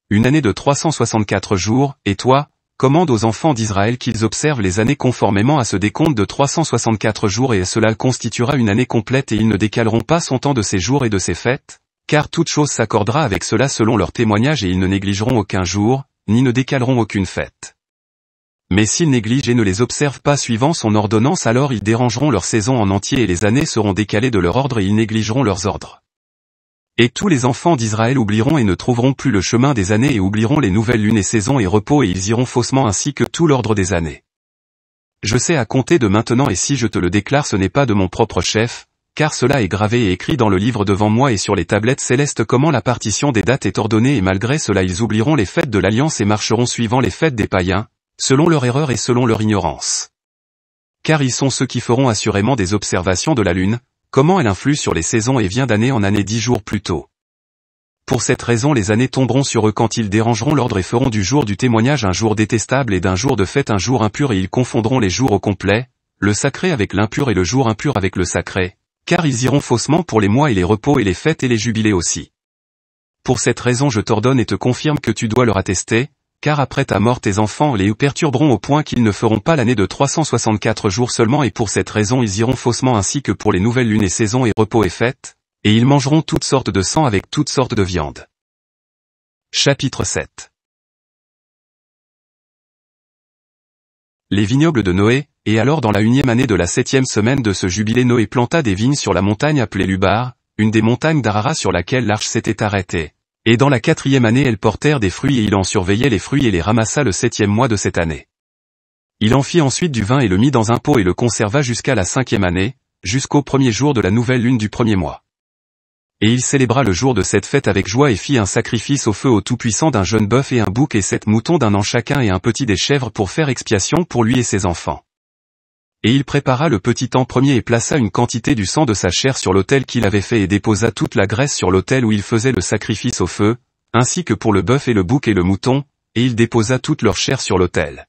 Une année de 364 jours, et toi, commande aux enfants d'Israël qu'ils observent les années conformément à ce décompte de 364 jours et cela constituera une année complète et ils ne décaleront pas son temps de ses jours et de ses fêtes, car toute chose s'accordera avec cela selon leur témoignage et ils ne négligeront aucun jour, ni ne décaleront aucune fête. Mais s'ils négligent et ne les observent pas suivant son ordonnance alors ils dérangeront leur saison en entier et les années seront décalées de leur ordre et ils négligeront leurs ordres. Et tous les enfants d'Israël oublieront et ne trouveront plus le chemin des années et oublieront les nouvelles lunes et saisons et repos et ils iront faussement ainsi que tout l'ordre des années. Je sais à compter de maintenant et si je te le déclare ce n'est pas de mon propre chef, car cela est gravé et écrit dans le livre devant moi et sur les tablettes célestes comment la partition des dates est ordonnée et malgré cela ils oublieront les fêtes de l'Alliance et marcheront suivant les fêtes des païens, selon leur erreur et selon leur ignorance. Car ils sont ceux qui feront assurément des observations de la lune, comment elle influe sur les saisons et vient d'année en année 10 jours plus tôt. Pour cette raison les années tomberont sur eux quand ils dérangeront l'ordre et feront du jour du témoignage un jour détestable et d'un jour de fête un jour impur et ils confondront les jours au complet, le sacré avec l'impur et le jour impur avec le sacré, car ils iront faussement pour les mois et les repos et les fêtes et les jubilés aussi. Pour cette raison je t'ordonne et te confirme que tu dois leur attester, car après ta mort tes enfants les perturberont au point qu'ils ne feront pas l'année de 364 jours seulement et pour cette raison ils iront faussement ainsi que pour les nouvelles lunes et saisons et repos et fêtes, et ils mangeront toutes sortes de sang avec toutes sortes de viande. Chapitre 7. les vignobles de Noé, et alors dans la 1e année de la 7e semaine de ce jubilé Noé planta des vignes sur la montagne appelée Lubar, une des montagnes d'Ararat sur laquelle l'arche s'était arrêtée. Et dans la 4e année elles portèrent des fruits et il en surveillait les fruits et les ramassa le 7e mois de cette année. Il en fit ensuite du vin et le mit dans un pot et le conserva jusqu'à la 5e année, jusqu'au 1er jour de la nouvelle lune du 1er mois. Et il célébra le jour de cette fête avec joie et fit un sacrifice au feu au Tout-Puissant d'un jeune bœuf et un bouc et 7 moutons d'un an chacun et un petit des chèvres pour faire expiation pour lui et ses enfants. Et il prépara le petit an premier et plaça une quantité du sang de sa chair sur l'autel qu'il avait fait et déposa toute la graisse sur l'autel où il faisait le sacrifice au feu, ainsi que pour le bœuf et le bouc et le mouton, et il déposa toute leur chair sur l'autel.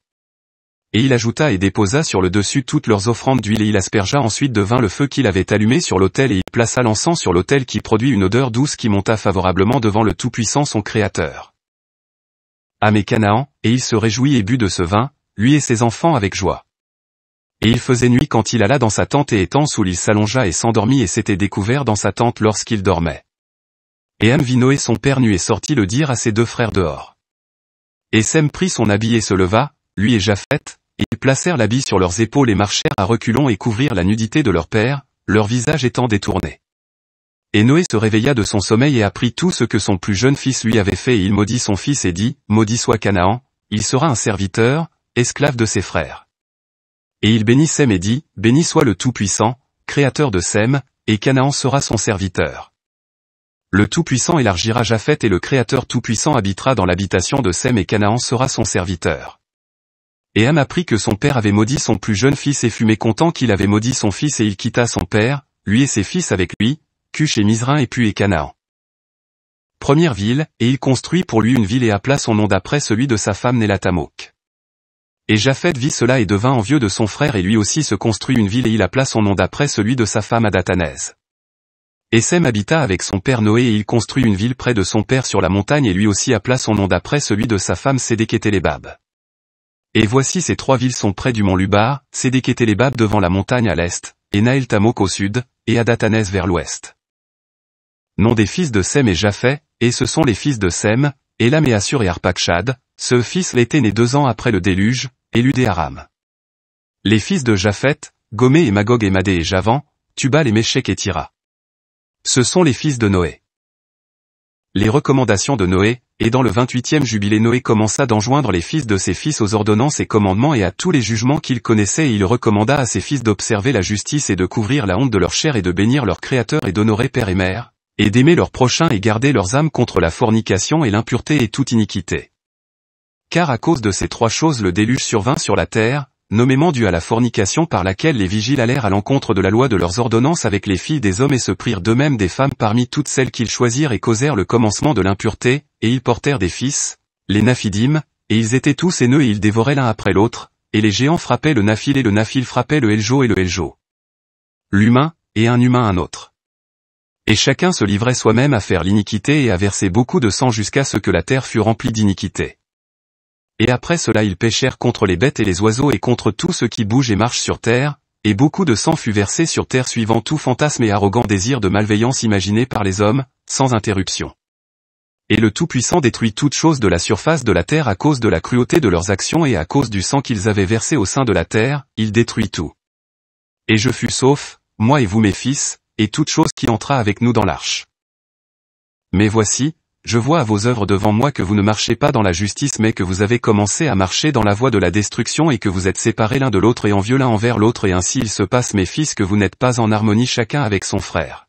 Et il ajouta et déposa sur le dessus toutes leurs offrandes d'huile et il aspergea ensuite de vin le feu qu'il avait allumé sur l'autel et il plaça l'encens sur l'autel qui produit une odeur douce qui monta favorablement devant le Tout-Puissant son Créateur. Ham et Canaan, et il se réjouit et but de ce vin, lui et ses enfants avec joie. Et il faisait nuit quand il alla dans sa tente et étant saoul il s'allongea et s'endormit et s'était découvert dans sa tente lorsqu'il dormait. Et Ham vit Noé son père nu et sortit le dire à ses 2 frères dehors. Et Sem prit son habit et se leva, lui et Japheth, et ils placèrent l'habit sur leurs épaules et marchèrent à reculons et couvrirent la nudité de leur père, leur visage étant détourné. Et Noé se réveilla de son sommeil et apprit tout ce que son plus jeune fils lui avait fait et il maudit son fils et dit, maudit soit Canaan, il sera un serviteur, esclave de ses frères. Et il bénit Sem et dit, béni soit le Tout-Puissant, créateur de Sem, et Canaan sera son serviteur. Le Tout-Puissant élargira Japheth et le Créateur Tout-Puissant habitera dans l'habitation de Sem et Canaan sera son serviteur. Et Ham apprit que son père avait maudit son plus jeune fils et fut mécontent qu'il avait maudit son fils et il quitta son père, lui et ses fils avec lui, Cush et Mizraim et Pu et Canaan. Première ville, et il construit pour lui une ville et appela son nom d'après celui de sa femme Nélatamok. Et Japheth vit cela et devint envieux de son frère et lui aussi se construit une ville et il appela son nom d'après celui de sa femme Adatanèse. Et Sem habita avec son père Noé et il construit une ville près de son père sur la montagne et lui aussi appela son nom d'après celui de sa femme Sédékétélébab. Et voici ces 3 villes sont près du mont Lubar, Sédékétélébab devant la montagne à l'est, et Naël-Tamok au sud, et Adatanèse vers l'ouest. Nom des fils de Sem et Japheth, et ce sont les fils de Sem, Élam et Assur et Arpachshad, ce fils l'était né 2 ans après le déluge, Élud et Aram. Les fils de Japheth, Gomé et Magog et Madé et Javan, Tubal et Méshek et Tira. Ce sont les fils de Noé. Les recommandations de Noé, et dans le 28e jubilé Noé commença d'enjoindre les fils de ses fils aux ordonnances et commandements et à tous les jugements qu'il connaissait et il recommanda à ses fils d'observer la justice et de couvrir la honte de leur chair et de bénir leur Créateur et d'honorer père et mère, et d'aimer leurs prochains et garder leurs âmes contre la fornication et l'impureté et toute iniquité. Car à cause de ces 3 choses le déluge survint sur la terre, nommément dû à la fornication par laquelle les vigiles allèrent à l'encontre de la loi de leurs ordonnances avec les filles des hommes et se prirent d'eux-mêmes des femmes parmi toutes celles qu'ils choisirent et causèrent le commencement de l'impureté, et ils portèrent des fils, les Naphidim, et ils étaient tous haineux et ils dévoraient l'un après l'autre, et les géants frappaient le Naphil et le Naphil frappait le Eljo et le Eljo. L'humain, et un humain un autre. Et chacun se livrait soi-même à faire l'iniquité et à verser beaucoup de sang jusqu'à ce que la terre fût remplie d'iniquité. Et après cela ils péchèrent contre les bêtes et les oiseaux et contre tout ce qui bouge et marche sur terre, et beaucoup de sang fut versé sur terre suivant tout fantasme et arrogant désir de malveillance imaginé par les hommes, sans interruption. Et le Tout-Puissant détruit toutes choses de la surface de la terre à cause de la cruauté de leurs actions et à cause du sang qu'ils avaient versé au sein de la terre, il détruit tout. Et je fus sauf, moi et vous mes fils, et toute chose qui entra avec nous dans l'arche. Mais voici, je vois à vos œuvres devant moi que vous ne marchez pas dans la justice mais que vous avez commencé à marcher dans la voie de la destruction et que vous êtes séparés l'un de l'autre et envieux l'un envers l'autre et ainsi il se passe mes fils que vous n'êtes pas en harmonie chacun avec son frère.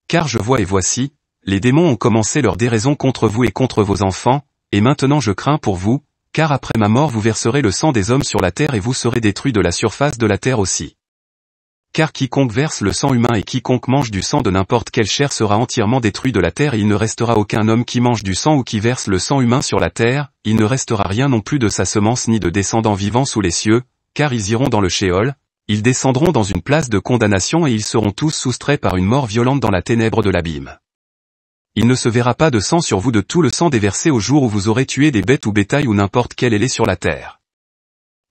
Car je vois et voici, les démons ont commencé leur déraison contre vous et contre vos enfants, et maintenant je crains pour vous, car après ma mort vous verserez le sang des hommes sur la terre et vous serez détruits de la surface de la terre aussi. Car quiconque verse le sang humain et quiconque mange du sang de n'importe quelle chair sera entièrement détruit de la terre et il ne restera aucun homme qui mange du sang ou qui verse le sang humain sur la terre, il ne restera rien non plus de sa semence ni de descendants vivants sous les cieux, car ils iront dans le Sheol, ils descendront dans une place de condamnation et ils seront tous soustraits par une mort violente dans la ténèbre de l'abîme. Il ne se verra pas de sang sur vous de tout le sang déversé au jour où vous aurez tué des bêtes ou bétail ou n'importe quel ailé sur la terre.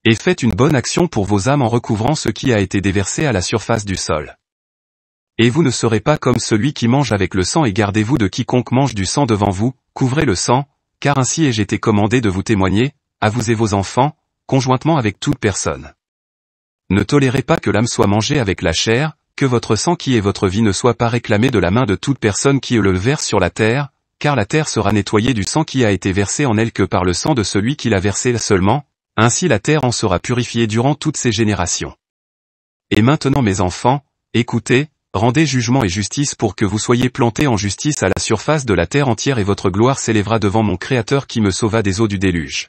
Et faites une bonne action pour vos âmes en recouvrant ce qui a été déversé à la surface du sol. Et vous ne serez pas comme celui qui mange avec le sang et gardez-vous de quiconque mange du sang devant vous, couvrez le sang, car ainsi ai-je été commandé de vous témoigner, à vous et vos enfants, conjointement avec toute personne. Ne tolérez pas que l'âme soit mangée avec la chair, que votre sang qui est votre vie ne soit pas réclamé de la main de toute personne qui le verse sur la terre, car la terre sera nettoyée du sang qui a été versé en elle que par le sang de celui qui l'a versé seulement, ainsi la terre en sera purifiée durant toutes ces générations. Et maintenant mes enfants, écoutez, rendez jugement et justice pour que vous soyez plantés en justice à la surface de la terre entière et votre gloire s'élèvera devant mon Créateur qui me sauva des eaux du déluge.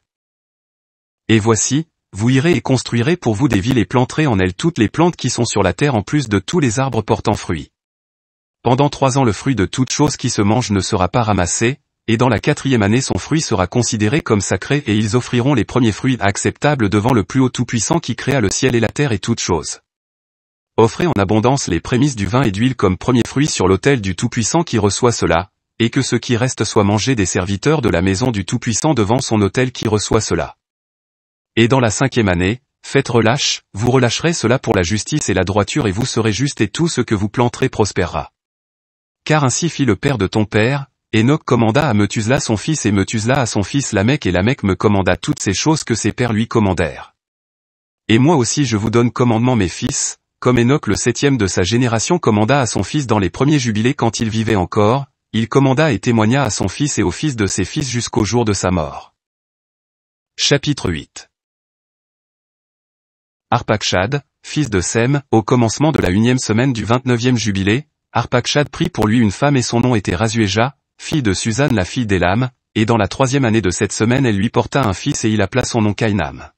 Et voici, vous irez et construirez pour vous des villes et planterez en elles toutes les plantes qui sont sur la terre en plus de tous les arbres portant fruits. Pendant 3 ans le fruit de toute chose qui se mange ne sera pas ramassé, et dans la 4e année son fruit sera considéré comme sacré et ils offriront les premiers fruits acceptables devant le plus haut tout-puissant qui créa le ciel et la terre et toutes choses. Offrez en abondance les prémices du vin et d'huile comme premier fruit sur l'autel du Tout-Puissant qui reçoit cela, et que ce qui reste soit mangé des serviteurs de la maison du Tout-Puissant devant son autel qui reçoit cela. Et dans la 5e année, faites relâche, vous relâcherez cela pour la justice et la droiture et vous serez juste et tout ce que vous planterez prospérera. Car ainsi fit le père de ton père, Enoch commanda à Methusela son fils et Methusela à son fils Lamech et Lamech me commanda toutes ces choses que ses pères lui commandèrent. Et moi aussi je vous donne commandement mes fils, comme Enoch le 7e de sa génération commanda à son fils dans les premiers jubilés quand il vivait encore, il commanda et témoigna à son fils et aux fils de ses fils jusqu'au jour de sa mort. Chapitre 8. Arpachshad, fils de Sem, au commencement de la 1e semaine du 29e jubilé, Arpachshad prit pour lui une femme et son nom était Razuéja, fille de Suzanne la fille d'Élam, et dans la 3e année de cette semaine elle lui porta un fils et il appela son nom Caïnam.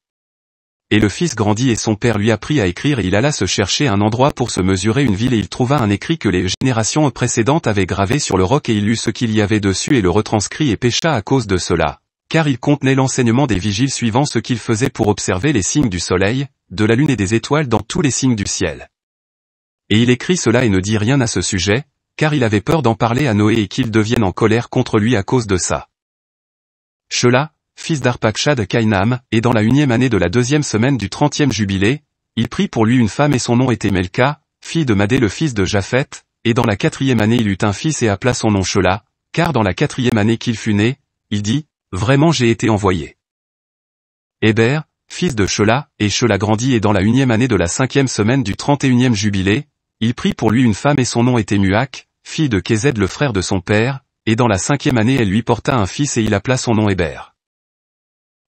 Et le fils grandit et son père lui apprit à écrire et il alla se chercher un endroit pour se mesurer une ville et il trouva un écrit que les générations précédentes avaient gravé sur le roc et il lut ce qu'il y avait dessus et le retranscrit et pécha à cause de cela, car il contenait l'enseignement des vigiles suivant ce qu'il faisait pour observer les signes du soleil, de la lune et des étoiles dans tous les signes du ciel. Et il écrit cela et ne dit rien à ce sujet, car il avait peur d'en parler à Noé et qu'il devienne en colère contre lui à cause de ça. Shela, fils d'Arpachshad Caïnam, et dans la 1e année de la 2e semaine du 30e jubilé, il prit pour lui une femme et son nom était Melka, fille de Madé le fils de Japheth, et dans la 4e année il eut un fils et appela son nom Shela, car dans la 4e année qu'il fut né, il dit, vraiment j'ai été envoyé. Héber, fils de Shela, et Shela grandit et dans la 1e année de la 5e semaine du 31e jubilé, il prit pour lui une femme et son nom était Muak, fille de Kézed le frère de son père, et dans la 5e année elle lui porta un fils et il appela son nom Héber.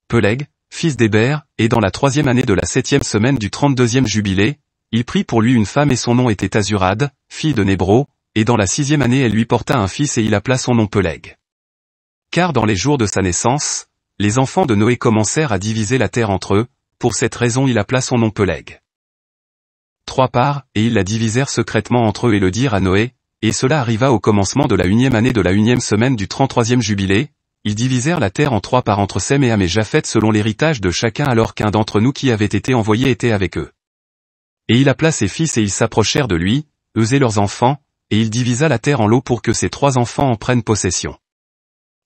Peleg, fils d'Héber, et dans la 3e année de la 7e semaine du 32e jubilé, il prit pour lui une femme et son nom était Azurad, fille de Nébro, et dans la 6e année elle lui porta un fils et il appela son nom Peleg. Car dans les jours de sa naissance, les enfants de Noé commencèrent à diviser la terre entre eux, pour cette raison il appela son nom Peleg. 3 parts, et ils la divisèrent secrètement entre eux et le dirent à Noé, et cela arriva au commencement de la 1e année de la 1e semaine du 33e jubilé, ils divisèrent la terre en 3 parts entre Sem et Ham et Japheth selon l'héritage de chacun alors qu'un d'entre nous qui avait été envoyé était avec eux. Et il appela ses fils et ils s'approchèrent de lui, eux et leurs enfants, et il divisa la terre en lots pour que ses 3 enfants en prennent possession.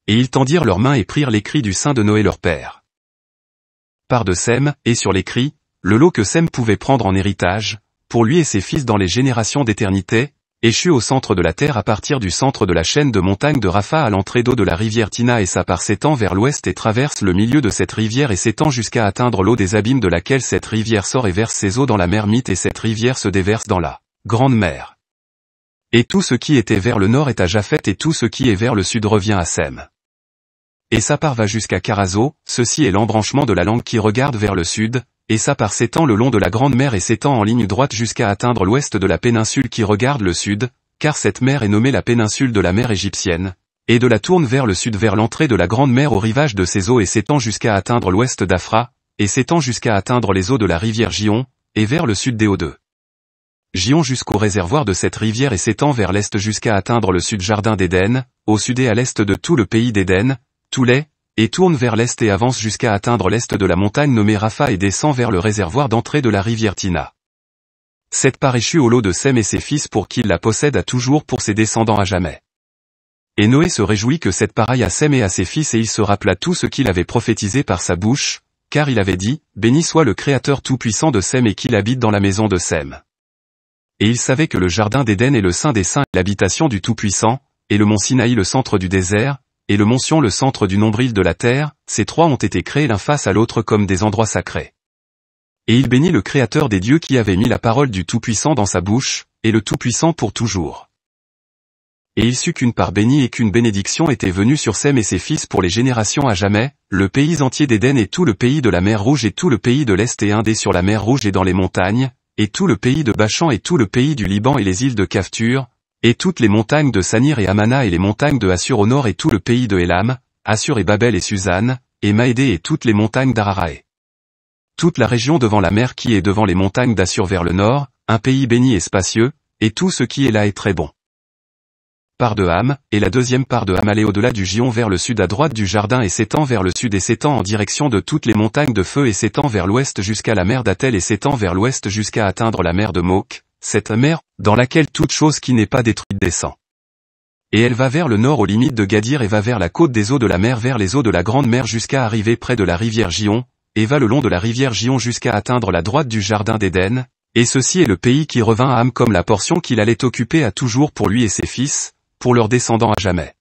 Et ils tendirent leurs mains et prirent l'écrit du sein de Noé leur père. Part de Sem, et sur l'écrit, le lot que Sem pouvait prendre en héritage, pour lui et ses fils dans les générations d'éternité, échu au centre de la terre à partir du centre de la chaîne de montagnes de Rapha à l'entrée d'eau de la rivière Tina et sa part s'étend vers l'ouest et traverse le milieu de cette rivière et s'étend jusqu'à atteindre l'eau des abîmes de laquelle cette rivière sort et verse ses eaux dans la mer Mythe et cette rivière se déverse dans la grande mer. Et tout ce qui était vers le nord est à Japheth et tout ce qui est vers le sud revient à Sem. Et sa part va jusqu'à Carazo, ceci est l'embranchement de la langue qui regarde vers le sud, et sa part s'étend le long de la grande mer et s'étend en ligne droite jusqu'à atteindre l'ouest de la péninsule qui regarde le sud, car cette mer est nommée la péninsule de la mer égyptienne, et de la tourne vers le sud vers l'entrée de la grande mer au rivage de ses eaux et s'étend jusqu'à atteindre l'ouest d'Afra, et s'étend jusqu'à atteindre les eaux de la rivière Gion, et vers le sud des eaux de Gion jusqu'au réservoir de cette rivière et s'étend vers l'est jusqu'à atteindre le sud jardin d'Éden, au sud et à l'est de tout le pays d'Éden, tout l'est, et tourne vers l'est et avance jusqu'à atteindre l'est de la montagne nommée Rapha et descend vers le réservoir d'entrée de la rivière Tina. Cette part échut au lot de Sem et ses fils pour qu'ils la possèdent à toujours pour ses descendants à jamais. Et Noé se réjouit que cette part aille à Sem et à ses fils et il se rappela tout ce qu'il avait prophétisé par sa bouche, car il avait dit, béni soit le Créateur tout-puissant de Sem et qu'il habite dans la maison de Sem. Et il savait que le jardin d'Éden est le saint des saints, l'habitation du Tout-Puissant, et le mont Sinaï le centre du désert, et le mont Sion le centre du nombril de la terre, ces trois ont été créés l'un face à l'autre comme des endroits sacrés. Et il bénit le Créateur des dieux qui avait mis la parole du Tout-Puissant dans sa bouche, et le Tout-Puissant pour toujours. Et il sut qu'une part bénie et qu'une bénédiction était venue sur Sem et ses fils pour les générations à jamais, le pays entier d'Éden et tout le pays de la mer Rouge et tout le pays de l'Est et Indé sur la mer Rouge et dans les montagnes, et tout le pays de Bachan et tout le pays du Liban et les îles de Kaftur, et toutes les montagnes de Sanir et Amana et les montagnes de Assur au nord et tout le pays de Élam, Assur et Babel et Suzanne, et Maédé et toutes les montagnes d'Araraë. Toute la région devant la mer qui est devant les montagnes d'Assur vers le nord, un pays béni et spacieux, et tout ce qui est là est très bon. Part de Ham, et la deuxième part de Ham allait au-delà du Gion vers le sud à droite du jardin et s'étend vers le sud et s'étend en direction de toutes les montagnes de feu et s'étend vers l'ouest jusqu'à la mer d'Atel et s'étend vers l'ouest jusqu'à atteindre la mer de Mok, cette mer, dans laquelle toute chose qui n'est pas détruite descend. Et elle va vers le nord aux limites de Gadir et va vers la côte des eaux de la mer vers les eaux de la grande mer jusqu'à arriver près de la rivière Gion, et va le long de la rivière Gion jusqu'à atteindre la droite du jardin d'Éden, et ceci est le pays qui revint à Ham comme la portion qu'il allait occuper à toujours pour lui et ses fils, pour leurs descendants à jamais.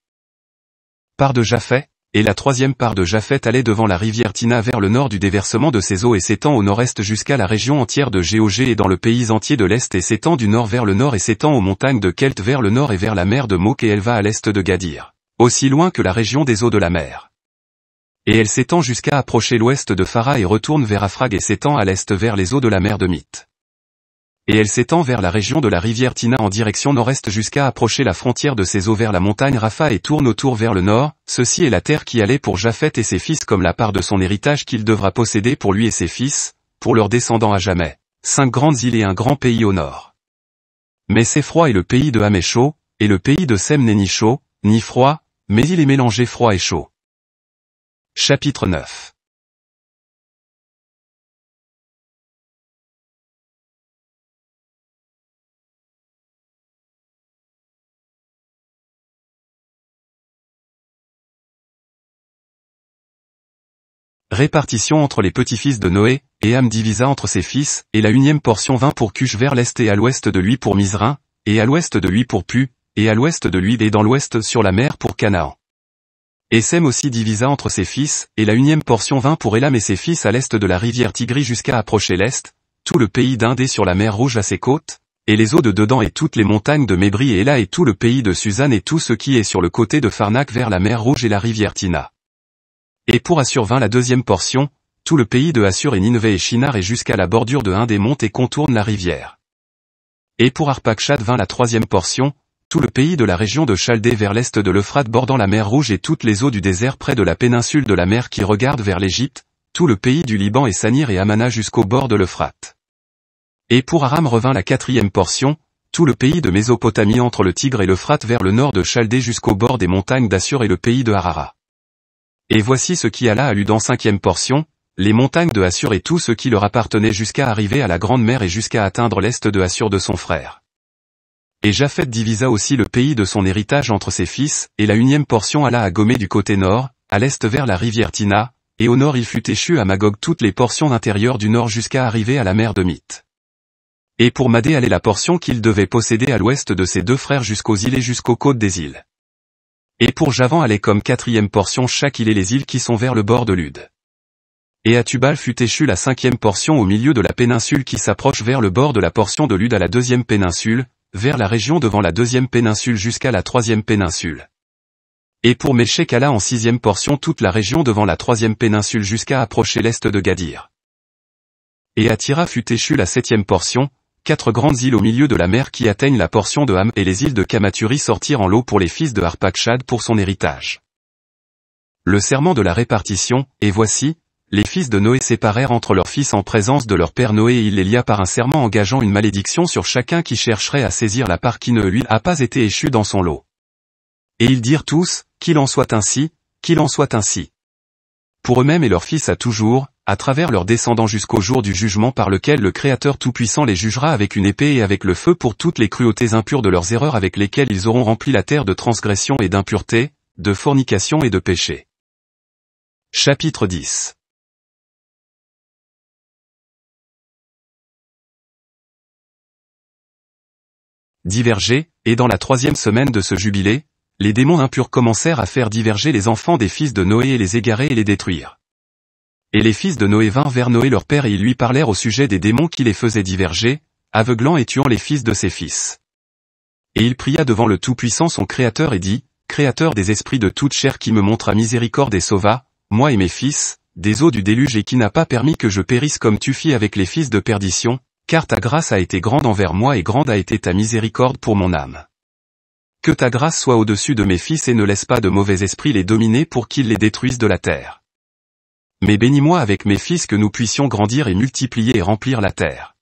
Part de Japhet, et la troisième part de Japhet allait devant la rivière Tina vers le nord du déversement de ses eaux et s'étend au nord-est jusqu'à la région entière de Géogé et dans le pays entier de l'est et s'étend du nord vers le nord et s'étend aux montagnes de Kelt vers le nord et vers la mer de Mok et elle va à l'est de Gadir, aussi loin que la région des eaux de la mer. Et elle s'étend jusqu'à approcher l'ouest de Phara et retourne vers Aphrag et s'étend à l'est vers les eaux de la mer de Mite. Et elle s'étend vers la région de la rivière Tina en direction nord-est jusqu'à approcher la frontière de ses eaux vers la montagne Rapha et tourne autour vers le nord, ceci est la terre qui allait pour Japhet et ses fils comme la part de son héritage qu'il devra posséder pour lui et ses fils, pour leurs descendants à jamais, 5 grandes îles et un grand pays au nord. Mais c'est froid et le pays de Ham est chaud, et le pays de Sem n'est ni chaud, ni froid, mais il est mélangé froid et chaud. Chapitre 9. Répartition entre les petits-fils de Noé, et Ham divisa entre ses fils, et la unième portion vint pour Cush vers l'est et à l'ouest de lui pour Mizraim, et à l'ouest de lui pour Pu, et à l'ouest de lui et dans l'ouest sur la mer pour Canaan. Et Sem aussi divisa entre ses fils, et la unième portion vint pour Élam et ses fils à l'est de la rivière Tigri jusqu'à approcher l'est, tout le pays d'Indé sur la mer Rouge à ses côtes, et les eaux de dedans et toutes les montagnes de Mébri et Éla et tout le pays de Suzanne et tout ce qui est sur le côté de Pharnac vers la mer Rouge et la rivière Tina. Et pour Assur vint la deuxième portion, tout le pays de Assur et Nineveh et Shinar et jusqu'à la bordure de Indé monte et contourne la rivière. Et pour Arpachshad vint la troisième portion, tout le pays de la région de Chaldée vers l'est de l'Euphrate bordant la mer Rouge et toutes les eaux du désert près de la péninsule de la mer qui regarde vers l'Égypte, tout le pays du Liban et Sanir et Amana jusqu'au bord de l'Euphrate. Et pour Aram revint la quatrième portion, tout le pays de Mésopotamie entre le Tigre et l'Euphrate vers le nord de Chaldée jusqu'au bord des montagnes d'Assur et le pays de Harara. Et voici ce qui alla à Lud en cinquième portion, les montagnes de Assur et tout ce qui leur appartenait jusqu'à arriver à la grande mer et jusqu'à atteindre l'est de Assur de son frère. Et Japhet divisa aussi le pays de son héritage entre ses fils, et la unième portion alla à Gomé du côté nord, à l'est vers la rivière Tina, et au nord il fut échu à Magog toutes les portions intérieures du nord jusqu'à arriver à la mer de Mite. Et pour Madé allait la portion qu'il devait posséder à l'ouest de ses deux frères jusqu'aux îles et jusqu'aux côtes des îles. Et pour Javan allait comme quatrième portion chaque île et les îles qui sont vers le bord de Lud. Et à Tubal fut échue la cinquième portion au milieu de la péninsule qui s'approche vers le bord de la portion de Lud à la deuxième péninsule, vers la région devant la deuxième péninsule jusqu'à la troisième péninsule. Et pour Méchek alla en sixième portion toute la région devant la troisième péninsule jusqu'à approcher l'est de Gadir. Et à Tira fut échue la septième portion, 4 grandes îles au milieu de la mer qui atteignent la portion de Ham et les îles de Kamathuri sortirent en lot pour les fils de Arpachshad pour son héritage. Le serment de la répartition, et voici, les fils de Noé séparèrent entre leurs fils en présence de leur père Noé et il les lia par un serment engageant une malédiction sur chacun qui chercherait à saisir la part qui ne lui a pas été échue dans son lot. Et ils dirent tous, qu'il en soit ainsi, qu'il en soit ainsi. Pour eux-mêmes et leurs fils à toujours, à travers leurs descendants jusqu'au jour du jugement par lequel le Créateur Tout-Puissant les jugera avec une épée et avec le feu pour toutes les cruautés impures de leurs erreurs avec lesquelles ils auront rempli la terre de transgression et d'impureté, de fornication et de péché. Chapitre 10. Divergé, et dans la troisième semaine de ce jubilé, les démons impurs commencèrent à faire diverger les enfants des fils de Noé et les égarer et les détruire. Et les fils de Noé vinrent vers Noé leur père et ils lui parlèrent au sujet des démons qui les faisaient diverger, aveuglant et tuant les fils de ses fils. Et il pria devant le Tout-Puissant son Créateur et dit, Créateur des esprits de toute chair qui me montra miséricorde et sauva, moi et mes fils, des eaux du déluge et qui n'a pas permis que je périsse comme tu fis avec les fils de perdition, car ta grâce a été grande envers moi et grande a été ta miséricorde pour mon âme. Que ta grâce soit au-dessus de mes fils et ne laisse pas de mauvais esprits les dominer pour qu'ils les détruisent de la terre. Mais bénis-moi avec mes fils que nous puissions grandir et multiplier et remplir la terre.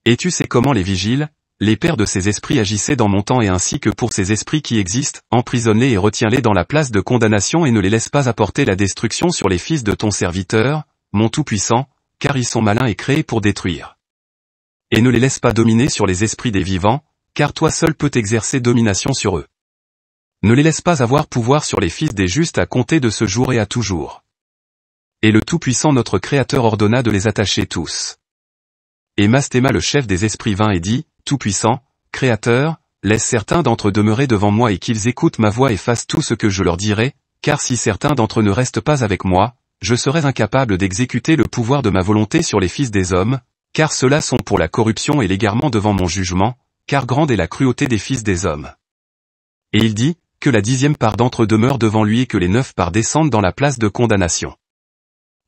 Et tu sais comment les vigiles, les pères de ces esprits agissaient dans mon temps et ainsi que pour ces esprits qui existent, emprisonne-les et retiens-les dans la place de condamnation et ne les laisse pas apporter la destruction sur les fils de ton serviteur, mon Tout-Puissant, car ils sont malins et créés pour détruire. Et ne les laisse pas dominer sur les esprits des vivants, car toi seul peux exercer domination sur eux. Ne les laisse pas avoir pouvoir sur les fils des justes à compter de ce jour et à toujours. Et le Tout-Puissant notre Créateur ordonna de les attacher tous. Et Mastéma le chef des esprits vint et dit, Tout-Puissant, Créateur, laisse certains d'entre eux demeurer devant moi et qu'ils écoutent ma voix et fassent tout ce que je leur dirai, car si certains d'entre eux ne restent pas avec moi, je serai incapable d'exécuter le pouvoir de ma volonté sur les fils des hommes, car ceux-là sont pour la corruption et l'égarement devant mon jugement, car grande est la cruauté des fils des hommes. Et il dit, que la 10e part d'entre eux demeure devant lui et que les 9 parts descendent dans la place de condamnation.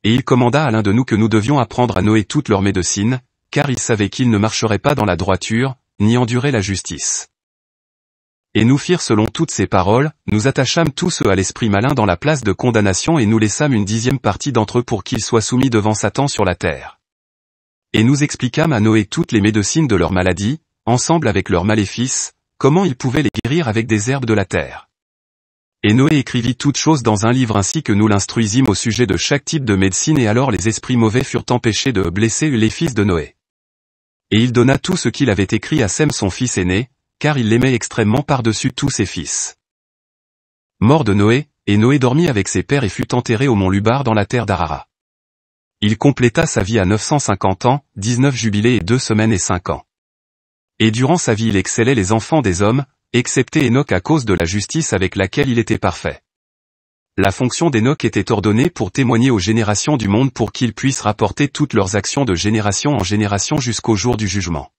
Et il commanda à l'un de nous que nous devions apprendre à Noé toute leur médecine, car il savait qu'il ne marcherait pas dans la droiture, ni endurer la justice. Et nous firent selon toutes ces paroles, nous attachâmes tous ceux à l'esprit malin dans la place de condamnation et nous laissâmes une 10e partie d'entre eux pour qu'ils soient soumis devant Satan sur la terre. Et nous expliquâmes à Noé toutes les médecines de leurs maladies, ensemble avec leurs maléfices, comment ils pouvaient les guérir avec des herbes de la terre. Et Noé écrivit toutes choses dans un livre ainsi que nous l'instruisîmes au sujet de chaque type de médecine et alors les esprits mauvais furent empêchés de blesser les fils de Noé. Et il donna tout ce qu'il avait écrit à Sem son fils aîné, car il l'aimait extrêmement par-dessus tous ses fils. Mort de Noé, et Noé dormit avec ses pères et fut enterré au mont Lubar dans la terre d'Arara. Il compléta sa vie à 950 ans, 19 jubilés et 2 semaines et 5 ans. Et durant sa vie il excellait les enfants des hommes, excepté Enoch à cause de la justice avec laquelle il était parfait. La fonction d'Enoch était ordonnée pour témoigner aux générations du monde pour qu'ils puissent rapporter toutes leurs actions de génération en génération jusqu'au jour du jugement.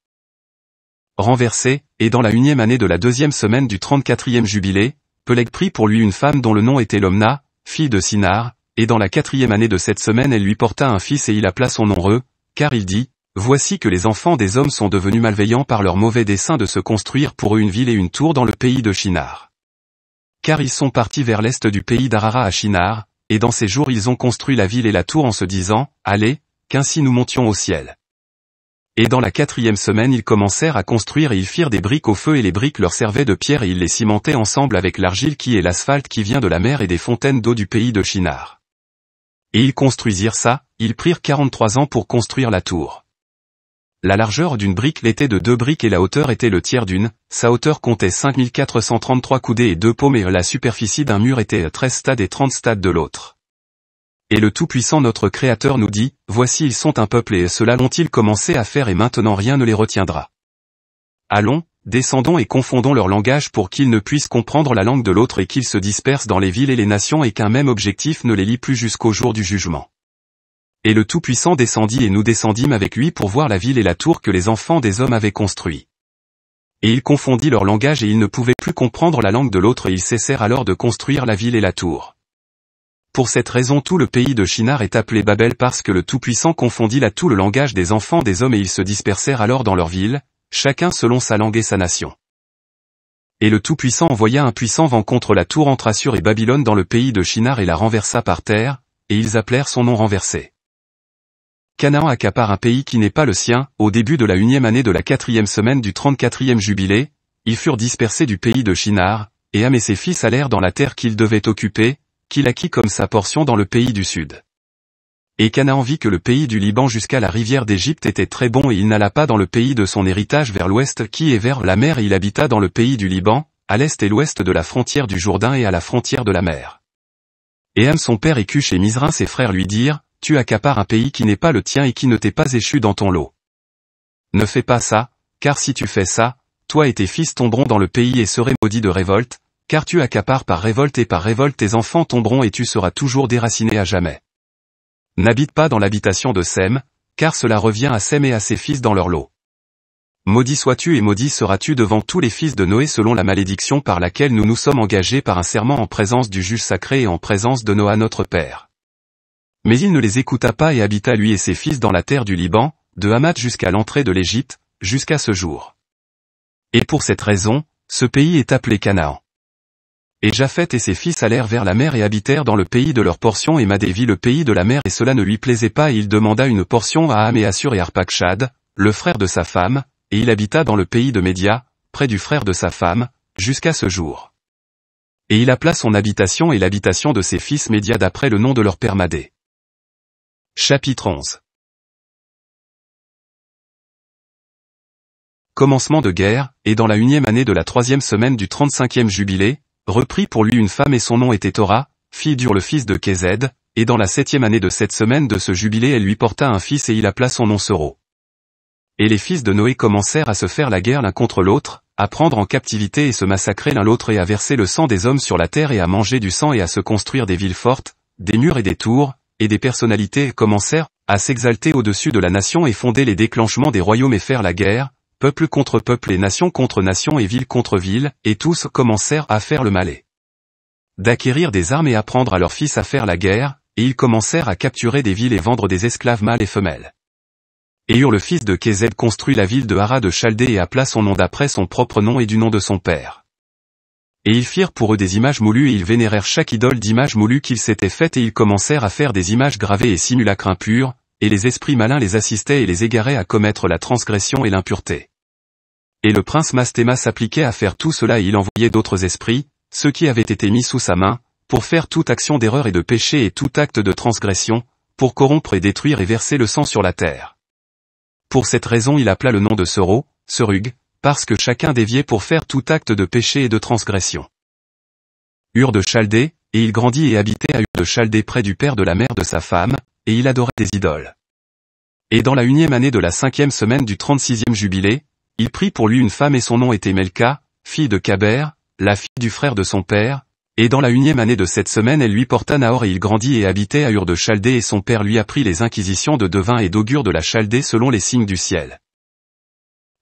Renversé, et dans la 1e année de la 2e semaine du 34e jubilé, Peleg prit pour lui une femme dont le nom était Lomna, fille de Sinar, et dans la 4e année de cette semaine elle lui porta un fils et il appela son nom Reu, car il dit, Voici que les enfants des hommes sont devenus malveillants par leur mauvais dessein de se construire pour eux une ville et une tour dans le pays de Shinar. Car ils sont partis vers l'est du pays d'Arara à Shinar, et dans ces jours ils ont construit la ville et la tour en se disant, Allez, qu'ainsi nous montions au ciel. Et dans la 4e semaine ils commencèrent à construire et ils firent des briques au feu et les briques leur servaient de pierre et ils les cimentaient ensemble avec l'argile qui est l'asphalte qui vient de la mer et des fontaines d'eau du pays de Shinar. Et ils construisirent ça, ils prirent 43 ans pour construire la tour. La largeur d'une brique l'était de 2 briques et la hauteur était le tiers d'une, sa hauteur comptait 5433 coudées et 2 paumes et la superficie d'un mur était 13 stades et 30 stades de l'autre. Et le Tout-Puissant notre Créateur nous dit, Voici ils sont un peuple et cela l'ont-ils commencé à faire et maintenant rien ne les retiendra. Allons, descendons et confondons leur langage pour qu'ils ne puissent comprendre la langue de l'autre et qu'ils se dispersent dans les villes et les nations et qu'un même objectif ne les lie plus jusqu'au jour du jugement. Et le Tout-Puissant descendit et nous descendîmes avec lui pour voir la ville et la tour que les enfants des hommes avaient construit. Et il confondit leur langage et ils ne pouvaient plus comprendre la langue de l'autre et ils cessèrent alors de construire la ville et la tour. Pour cette raison tout le pays de Shinar est appelé Babel parce que le Tout-Puissant confondit là tout le langage des enfants des hommes et ils se dispersèrent alors dans leur ville, chacun selon sa langue et sa nation. Et le Tout-Puissant envoya un puissant vent contre la tour entre Assur et Babylone dans le pays de Shinar et la renversa par terre, et ils appelèrent son nom renversé. Canaan accapare un pays qui n'est pas le sien, au début de la 1e année de la 4e semaine du 34e jubilé, ils furent dispersés du pays de Shinar, et Ham et ses fils allèrent dans la terre qu'ils devaient occuper, qu'il acquit comme sa portion dans le pays du sud. Et Canaan vit que le pays du Liban jusqu'à la rivière d'Égypte était très bon et il n'alla pas dans le pays de son héritage vers l'ouest qui est vers la mer et il habita dans le pays du Liban, à l'est et l'ouest de la frontière du Jourdain et à la frontière de la mer. Et Ham son père et Cush et Mizraim ses frères lui dirent, Tu accapares un pays qui n'est pas le tien et qui ne t'est pas échu dans ton lot. Ne fais pas ça, car si tu fais ça, toi et tes fils tomberont dans le pays et seraient maudits de révolte, car tu accapares par révolte et par révolte tes enfants tomberont et tu seras toujours déraciné à jamais. N'habite pas dans l'habitation de Sem, car cela revient à Sem et à ses fils dans leur lot. Maudit sois-tu et maudit seras-tu devant tous les fils de Noé selon la malédiction par laquelle nous nous sommes engagés par un serment en présence du juge sacré et en présence de Noah notre père. Mais il ne les écouta pas et habita lui et ses fils dans la terre du Liban, de Hamath jusqu'à l'entrée de l'Égypte, jusqu'à ce jour. Et pour cette raison, ce pays est appelé Canaan. Et Japheth et ses fils allèrent vers la mer et habitèrent dans le pays de leur portion et Madé vit le pays de la mer et cela ne lui plaisait pas et il demanda une portion à Ham et Assur et Arpachshad, le frère de sa femme, et il habita dans le pays de Média, près du frère de sa femme, jusqu'à ce jour. Et il appela son habitation et l'habitation de ses fils Média d'après le nom de leur père Madé. Chapitre 11. Commencement de guerre, et dans la 1e année de la 3e semaine du 35e jubilé, reprit pour lui une femme et son nom était Torah, fille d'Ur le fils de Kézed, et dans la 7e année de cette semaine de ce jubilé elle lui porta un fils et il appela son nom Sero. Et les fils de Noé commencèrent à se faire la guerre l'un contre l'autre, à prendre en captivité et se massacrer l'un l'autre et à verser le sang des hommes sur la terre et à manger du sang et à se construire des villes fortes, des murs et des tours, et des personnalités commencèrent à s'exalter au-dessus de la nation et fonder les déclenchements des royaumes et faire la guerre, peuple contre peuple et nation contre nation et ville contre ville, et tous commencèrent à faire le mal et d'acquérir des armes et apprendre à leurs fils à faire la guerre, et ils commencèrent à capturer des villes et vendre des esclaves mâles et femelles. Et Ur le fils de Kézed construit la ville de Hara de Chaldée et appela son nom d'après son propre nom et du nom de son père. Et ils firent pour eux des images moulues et ils vénérèrent chaque idole d'image moulue qu'ils s'étaient faite et ils commencèrent à faire des images gravées et simulacres impurs, et les esprits malins les assistaient et les égaraient à commettre la transgression et l'impureté. Et le prince Mastéma s'appliquait à faire tout cela et il envoyait d'autres esprits, ceux qui avaient été mis sous sa main, pour faire toute action d'erreur et de péché et tout acte de transgression, pour corrompre et détruire et verser le sang sur la terre. Pour cette raison il appela le nom de Sero, Serug, parce que chacun déviait pour faire tout acte de péché et de transgression. Ur de Chaldée, et il grandit et habitait à Ur de Chaldée près du père de la mère de sa femme, et il adorait des idoles. Et dans la 1e année de la 5e semaine du 36e jubilé, il prit pour lui une femme et son nom était Melka, fille de Kaber, la fille du frère de son père, et dans la 1e année de cette semaine elle lui porta Nahor et il grandit et habitait à Ur de Chaldée et son père lui apprit les inquisitions de devin et d'augure de la Chaldée selon les signes du ciel.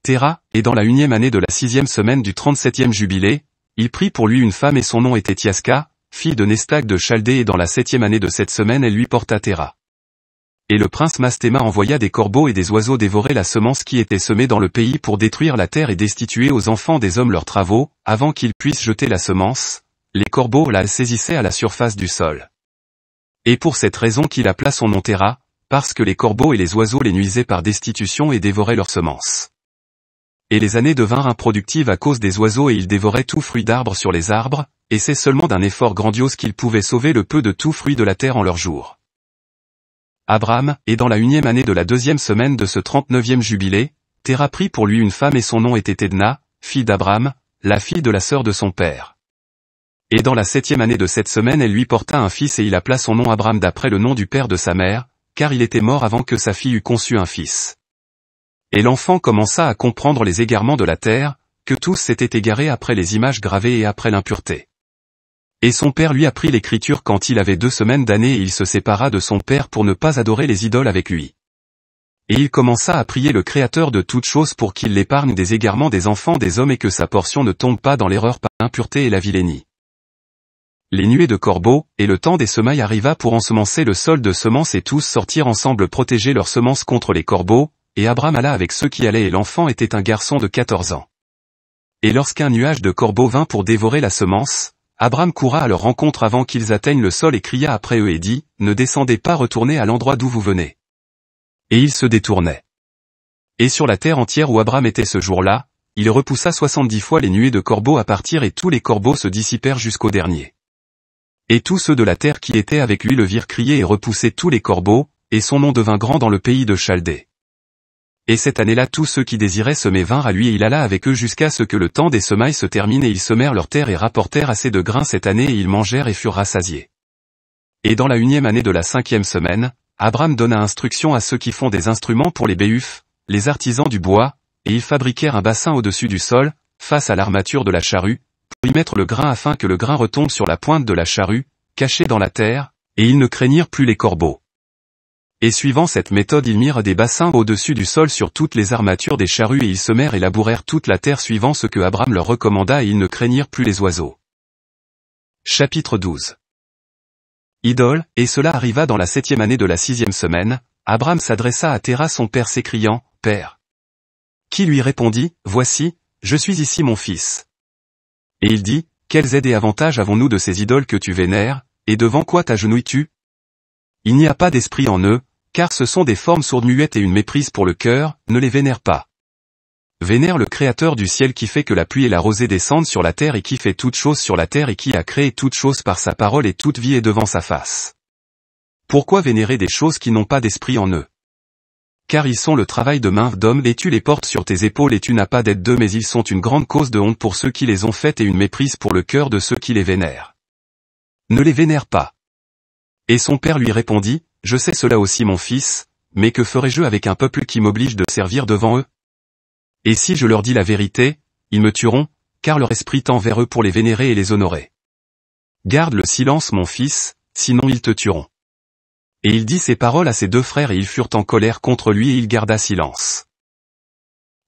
Téra, et dans la 1e année de la 6e semaine du 37e jubilé, il prit pour lui une femme et son nom était Tiaska, fille de Nestag de Chaldée et dans la 7e année de cette semaine elle lui porta Téra. Et le prince Mastéma envoya des corbeaux et des oiseaux dévorer la semence qui était semée dans le pays pour détruire la terre et destituer aux enfants des hommes leurs travaux, avant qu'ils puissent jeter la semence, les corbeaux la saisissaient à la surface du sol. Et pour cette raison qu'il appela son nom Téra, parce que les corbeaux et les oiseaux les nuisaient par destitution et dévoraient leurs semences. Et les années devinrent improductives à cause des oiseaux et ils dévoraient tout fruit d'arbre sur les arbres, et c'est seulement d'un effort grandiose qu'ils pouvaient sauver le peu de tout fruit de la terre en leur jour. Abraham, et dans la 1e année de la 2e semaine de ce 39e jubilé, Téra prit pour lui une femme et son nom était Edna, fille d'Abraham, la fille de la sœur de son père. Et dans la 7e année de cette semaine elle lui porta un fils et il appela son nom Abraham d'après le nom du père de sa mère, car il était mort avant que sa fille eût conçu un fils. Et l'enfant commença à comprendre les égarements de la terre, que tous s'étaient égarés après les images gravées et après l'impureté. Et son père lui apprit l'écriture quand il avait 2 semaines d'année et il se sépara de son père pour ne pas adorer les idoles avec lui. Et il commença à prier le Créateur de toutes choses pour qu'il l'épargne des égarements des enfants des hommes et que sa portion ne tombe pas dans l'erreur par l'impureté et la vilainie. Les nuées de corbeaux, et le temps des semailles arriva pour ensemencer le sol de semences et tous sortirent ensemble protéger leurs semences contre les corbeaux, et Abraham alla avec ceux qui allaient et l'enfant était un garçon de 14 ans. Et lorsqu'un nuage de corbeaux vint pour dévorer la semence, Abraham courra à leur rencontre avant qu'ils atteignent le sol et cria après eux et dit, « Ne descendez pas retourner à l'endroit d'où vous venez. » Et ils se détournaient. Et sur la terre entière où Abraham était ce jour-là, il repoussa 70 fois les nuées de corbeaux à partir et tous les corbeaux se dissipèrent jusqu'au dernier. Et tous ceux de la terre qui étaient avec lui le virent crier et repousser tous les corbeaux, et son nom devint grand dans le pays de Chaldée. Et cette année-là tous ceux qui désiraient semer vinrent à lui et il alla avec eux jusqu'à ce que le temps des semailles se termine et ils semèrent leur terre et rapportèrent assez de grains cette année et ils mangèrent et furent rassasiés. Et dans la 1e année de la 5e semaine, Abraham donna instruction à ceux qui font des instruments pour les béhufs, les artisans du bois, et ils fabriquèrent un bassin au-dessus du sol, face à l'armature de la charrue, pour y mettre le grain afin que le grain retombe sur la pointe de la charrue, cachée dans la terre, et ils ne craignirent plus les corbeaux. Et suivant cette méthode ils mirent des bassins au-dessus du sol sur toutes les armatures des charrues et ils semèrent et labourèrent toute la terre suivant ce que Abraham leur recommanda et ils ne craignirent plus les oiseaux. Chapitre 12. Idole, et cela arriva dans la 7e année de la 6e semaine, Abraham s'adressa à Téra son père s'écriant, « Père » qui lui répondit, « Voici, je suis ici mon fils. » Et il dit, « Quels aides et avantages avons-nous de ces idoles que tu vénères, et devant quoi t'agenouilles-tu ? Il n'y a pas d'esprit en eux, car ce sont des formes sourdes-muettes et une méprise pour le cœur, ne les vénère pas. Vénère le Créateur du ciel qui fait que la pluie et la rosée descendent sur la terre et qui fait toutes choses sur la terre et qui a créé toutes choses par sa parole et toute vie est devant sa face. Pourquoi vénérer des choses qui n'ont pas d'esprit en eux ? Car ils sont le travail de main d'homme et tu les portes sur tes épaules et tu n'as pas d'aide d'eux mais ils sont une grande cause de honte pour ceux qui les ont faites et une méprise pour le cœur de ceux qui les vénèrent. Ne les vénère pas. Et son père lui répondit, « Je sais cela aussi mon fils, mais que ferai-je avec un peuple qui m'oblige de servir devant eux ? Et si je leur dis la vérité, ils me tueront, car leur esprit tend vers eux pour les vénérer et les honorer. Garde le silence mon fils, sinon ils te tueront. » Et il dit ces paroles à ses deux frères et ils furent en colère contre lui et il garda silence.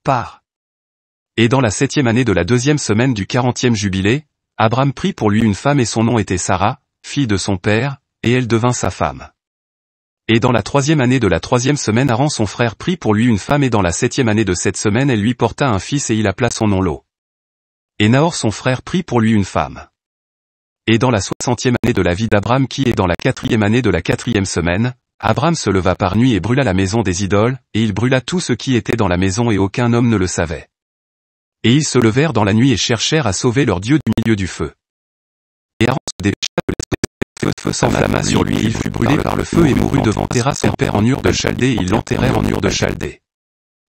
Part. Et dans la 7e année de la 2e semaine du 40e jubilé, Abraham prit pour lui une femme et son nom était Sarah, fille de son père, et elle devint sa femme. Et dans la 3e année de la 3e semaine Haran son frère prit pour lui une femme et dans la 7e année de cette semaine elle lui porta un fils et il appela son nom Lot. Et Nahor son frère prit pour lui une femme. Et dans la 60e année de la vie d'Abraham qui est dans la 4e année de la 4e semaine, Abraham se leva par nuit et brûla la maison des idoles, et il brûla tout ce qui était dans la maison et aucun homme ne le savait. Et ils se levèrent dans la nuit et cherchèrent à sauver leur Dieu du milieu du feu. Et Haran se dépêcha de le feu s'enflamma sur lui et il fut brûlé par le feu et mourut devant Téra son père en Ur de Chaldée et ils l'enterrèrent en Ur de Chaldée.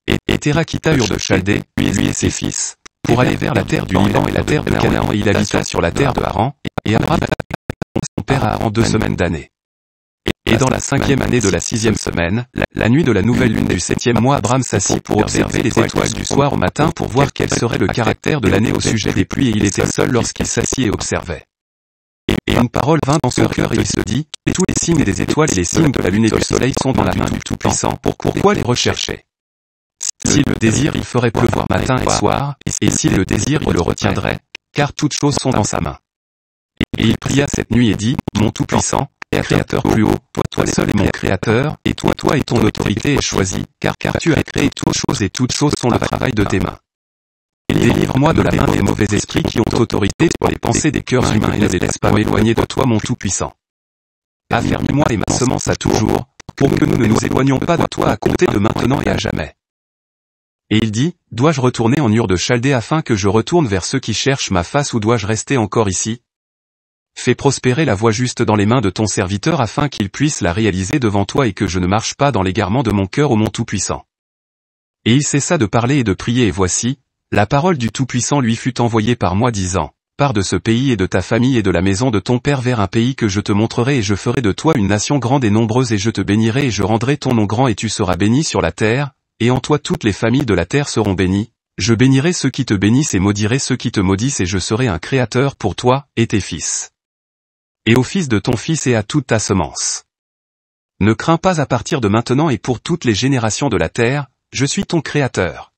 Et Téra quitta Ur de Chaldée, lui et ses fils, pour aller vers la terre du Liban et la terre de Canaan et il habita sur la terre de Haran, et Abraham alla son père à Haran 2 semaines d'année. Et dans la 5e année de la 6e semaine, la nuit de la nouvelle lune du 7e mois Abraham s'assit pour observer les étoiles du soir au matin pour voir quel serait le caractère de l'année au sujet des pluies et il était seul lorsqu'il s'assit et observait. Et une parole vint dans son cœur et il se dit, « Tous les signes des étoiles et les signes de la lune et du soleil sont dans la main du Tout-Puissant, pourquoi les rechercher ? S'il le désire il ferait pleuvoir matin et soir, et s'il le désire il le retiendrait, car toutes choses sont dans sa main. » Et il pria cette nuit et dit, « Mon Tout-Puissant, Créateur plus haut, toi seul est mon Créateur, et toi et ton autorité est choisie, car tu as créé toutes choses et toutes choses sont le travail de tes mains. Délivre-moi de la main des mauvais esprits qui ont autorité sur les pensées des cœurs humains et ne les laisse pas m'éloigner de toi mon Tout-Puissant. Affermis-moi et ma semence à toujours, pour que nous ne nous éloignions pas de toi à compter de maintenant et à jamais. Et il dit, dois-je retourner en Ur de Chaldée afin que je retourne vers ceux qui cherchent ma face ou dois-je rester encore ici ? Fais prospérer la voie juste dans les mains de ton serviteur afin qu'il puisse la réaliser devant toi et que je ne marche pas dans l'égarement de mon cœur ô mon Tout-Puissant. Et il cessa de parler et de prier et voici, la parole du Tout-Puissant lui fut envoyée par moi disant, pars de ce pays et de ta famille et de la maison de ton père vers un pays que je te montrerai et je ferai de toi une nation grande et nombreuse et je te bénirai et je rendrai ton nom grand et tu seras béni sur la terre, et en toi toutes les familles de la terre seront bénies, je bénirai ceux qui te bénissent et maudirai ceux qui te maudissent et je serai un créateur pour toi et tes fils. Et au fils de ton fils et à toute ta semence. Ne crains pas à partir de maintenant et pour toutes les générations de la terre, je suis ton créateur.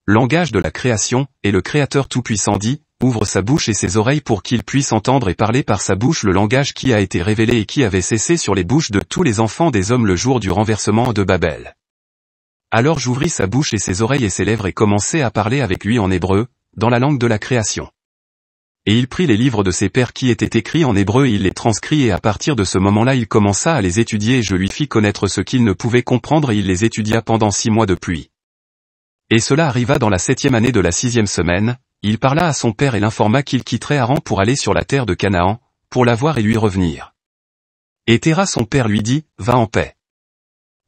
Langage de la création, et le Créateur Tout-Puissant dit, ouvre sa bouche et ses oreilles pour qu'il puisse entendre et parler par sa bouche le langage qui a été révélé et qui avait cessé sur les bouches de tous les enfants des hommes le jour du renversement de Babel. Alors j'ouvris sa bouche et ses oreilles et ses lèvres et commençai à parler avec lui en hébreu, dans la langue de la création. Et il prit les livres de ses pères qui étaient écrits en hébreu et il les transcrit et à partir de ce moment-là il commença à les étudier et je lui fis connaître ce qu'il ne pouvait comprendre et il les étudia pendant 6 mois de pluie. Et cela arriva dans la 7e année de la 6e semaine, il parla à son père et l'informa qu'il quitterait Haran pour aller sur la terre de Canaan, pour la voir et lui revenir. Et Téra son père lui dit, va en paix.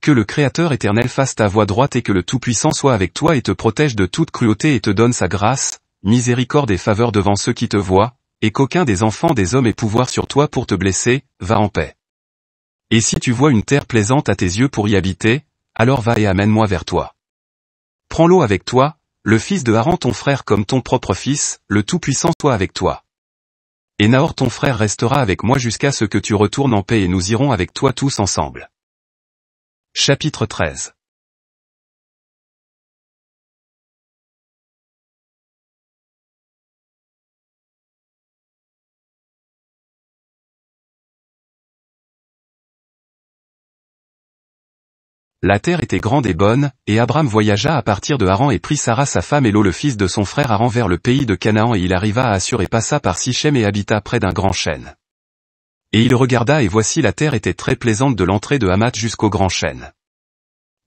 Que le Créateur éternel fasse ta voie droite et que le Tout-Puissant soit avec toi et te protège de toute cruauté et te donne sa grâce, miséricorde et faveur devant ceux qui te voient, et qu'aucun des enfants des hommes ait pouvoir sur toi pour te blesser, va en paix. Et si tu vois une terre plaisante à tes yeux pour y habiter, alors va et amène-moi vers toi. Prends l'eau avec toi, le fils de Haran ton frère comme ton propre fils, le Tout-Puissant soit avec toi. Et Nahor ton frère restera avec moi jusqu'à ce que tu retournes en paix et nous irons avec toi tous ensemble. Chapitre 13. La terre était grande et bonne, et Abram voyagea à partir de Haran et prit Sarah sa femme et Lot le fils de son frère Haran vers le pays de Canaan et il arriva à Assur et passa par Sichem et habita près d'un grand chêne. Et il regarda et voici la terre était très plaisante de l'entrée de Hamath jusqu'au grand chêne.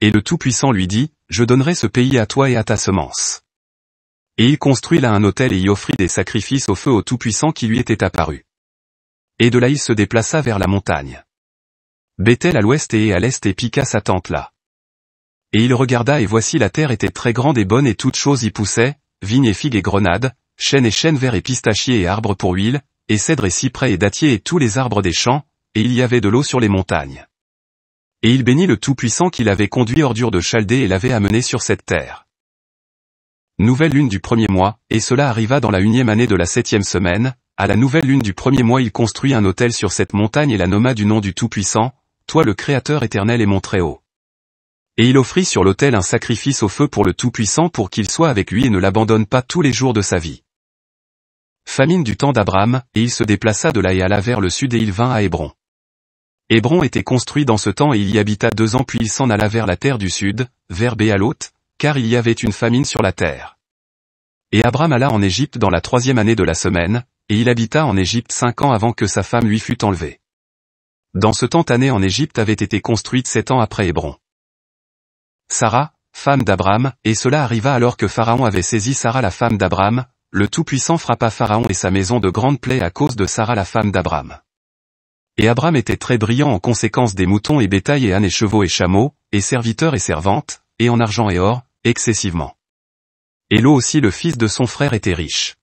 Et le Tout-Puissant lui dit, je donnerai ce pays à toi et à ta semence. Et il construit là un autel et y offrit des sacrifices au feu au Tout-Puissant qui lui était apparu. Et de là il se déplaça vers la montagne. Béthel à l'ouest et à l'est et piqua sa tente là. Et il regarda et voici la terre était très grande et bonne et toutes choses y poussaient, vignes et figues et grenades, chênes et chênes verts et pistachiers et arbres pour huile, et cèdres et cyprès et dattiers et tous les arbres des champs, et il y avait de l'eau sur les montagnes. Et il bénit le Tout-Puissant qui l'avait conduit hors d'Ur de Chaldée et l'avait amené sur cette terre. Nouvelle lune du premier mois, et cela arriva dans la 1e année de la 7e semaine, à la nouvelle lune du premier mois il construit un autel sur cette montagne et la nomma du nom du Tout-Puissant, toi le Créateur éternel et mon Très-Haut. Et il offrit sur l'autel un sacrifice au feu pour le Tout-Puissant pour qu'il soit avec lui et ne l'abandonne pas tous les jours de sa vie. Famine du temps d'Abram, et il se déplaça de là et alla vers le sud et il vint à Hébron. Hébron était construit dans ce temps et il y habita 2 ans puis il s'en alla vers la terre du sud, vers Béaloth, car il y avait une famine sur la terre. Et Abram alla en Égypte dans la 3e année de la semaine, et il habita en Égypte 5 ans avant que sa femme lui fût enlevée. Dans ce temps année en Égypte avait été construite 7 ans après Hébron. Sarah, femme d'Abram, et cela arriva alors que Pharaon avait saisi Sarah la femme d'Abram, le Tout-Puissant frappa Pharaon et sa maison de grandes plaies à cause de Sarah la femme d'Abram. Et Abram était très brillant en conséquence des moutons et bétail et ânes et chevaux et chameaux, et serviteurs et servantes, et en argent et or, excessivement. Et Lot aussi le fils de son frère était riche.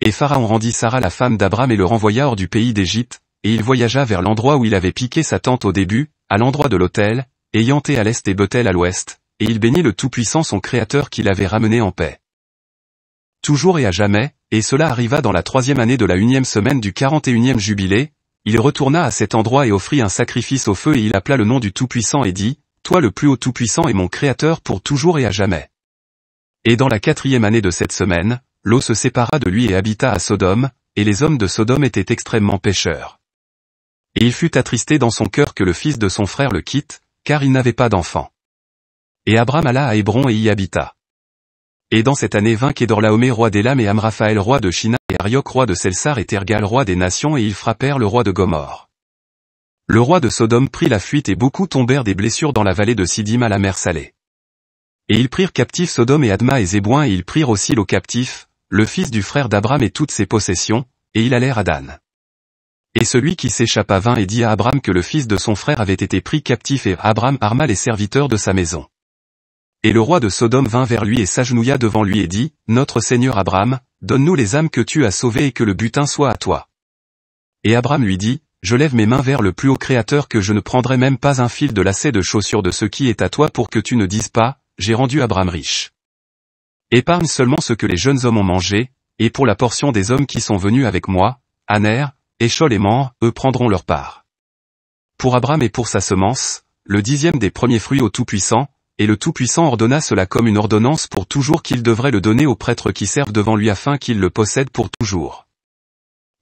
Et Pharaon rendit Sarah la femme d'Abram et le renvoya hors du pays d'Égypte, et il voyagea vers l'endroit où il avait piqué sa tente au début, à l'endroit de l'autel, ayant à l'est et Bethel à l'ouest, et il bénit le Tout-Puissant son Créateur qui l'avait ramené en paix. Toujours et à jamais, et cela arriva dans la 3e année de la 1e semaine du 41e jubilé, il retourna à cet endroit et offrit un sacrifice au feu et il appela le nom du Tout-Puissant et dit, toi le plus haut Tout-Puissant est mon Créateur pour toujours et à jamais. Et dans la 4e année de cette semaine, Lot se sépara de lui et habita à Sodome, et les hommes de Sodome étaient extrêmement pécheurs. Et il fut attristé dans son cœur que le fils de son frère le quitte, car il n'avait pas d'enfant. Et Abram alla à Hébron et y habita. Et dans cette année vint Kédorlaomé roi d'Élam et Amraphaël roi de Shina et Arioc roi de Selsar et Tergal roi des nations et ils frappèrent le roi de Gomorrhe. Le roi de Sodome prit la fuite et beaucoup tombèrent des blessures dans la vallée de Sidim à la mer Salée. Et ils prirent captifs Sodome et Adma et Zébouin et ils prirent aussi Lot captif, le fils du frère d'Abram et toutes ses possessions, et ils allèrent à Dan. Et celui qui s'échappa vint et dit à Abram que le fils de son frère avait été pris captif et Abram arma les serviteurs de sa maison. Et le roi de Sodome vint vers lui et s'agenouilla devant lui et dit, notre Seigneur Abram, donne-nous les âmes que tu as sauvées et que le butin soit à toi. Et Abram lui dit, je lève mes mains vers le plus haut Créateur que je ne prendrai même pas un fil de lacet de chaussure de ce qui est à toi pour que tu ne dises pas, j'ai rendu Abram riche. Épargne seulement ce que les jeunes hommes ont mangé, et pour la portion des hommes qui sont venus avec moi, Aner, Échol et Mamre, eux prendront leur part. Pour Abram et pour sa semence, le 10e des premiers fruits au Tout-Puissant, et le Tout-Puissant ordonna cela comme une ordonnance pour toujours qu'il devrait le donner aux prêtres qui servent devant lui afin qu'ils le possèdent pour toujours.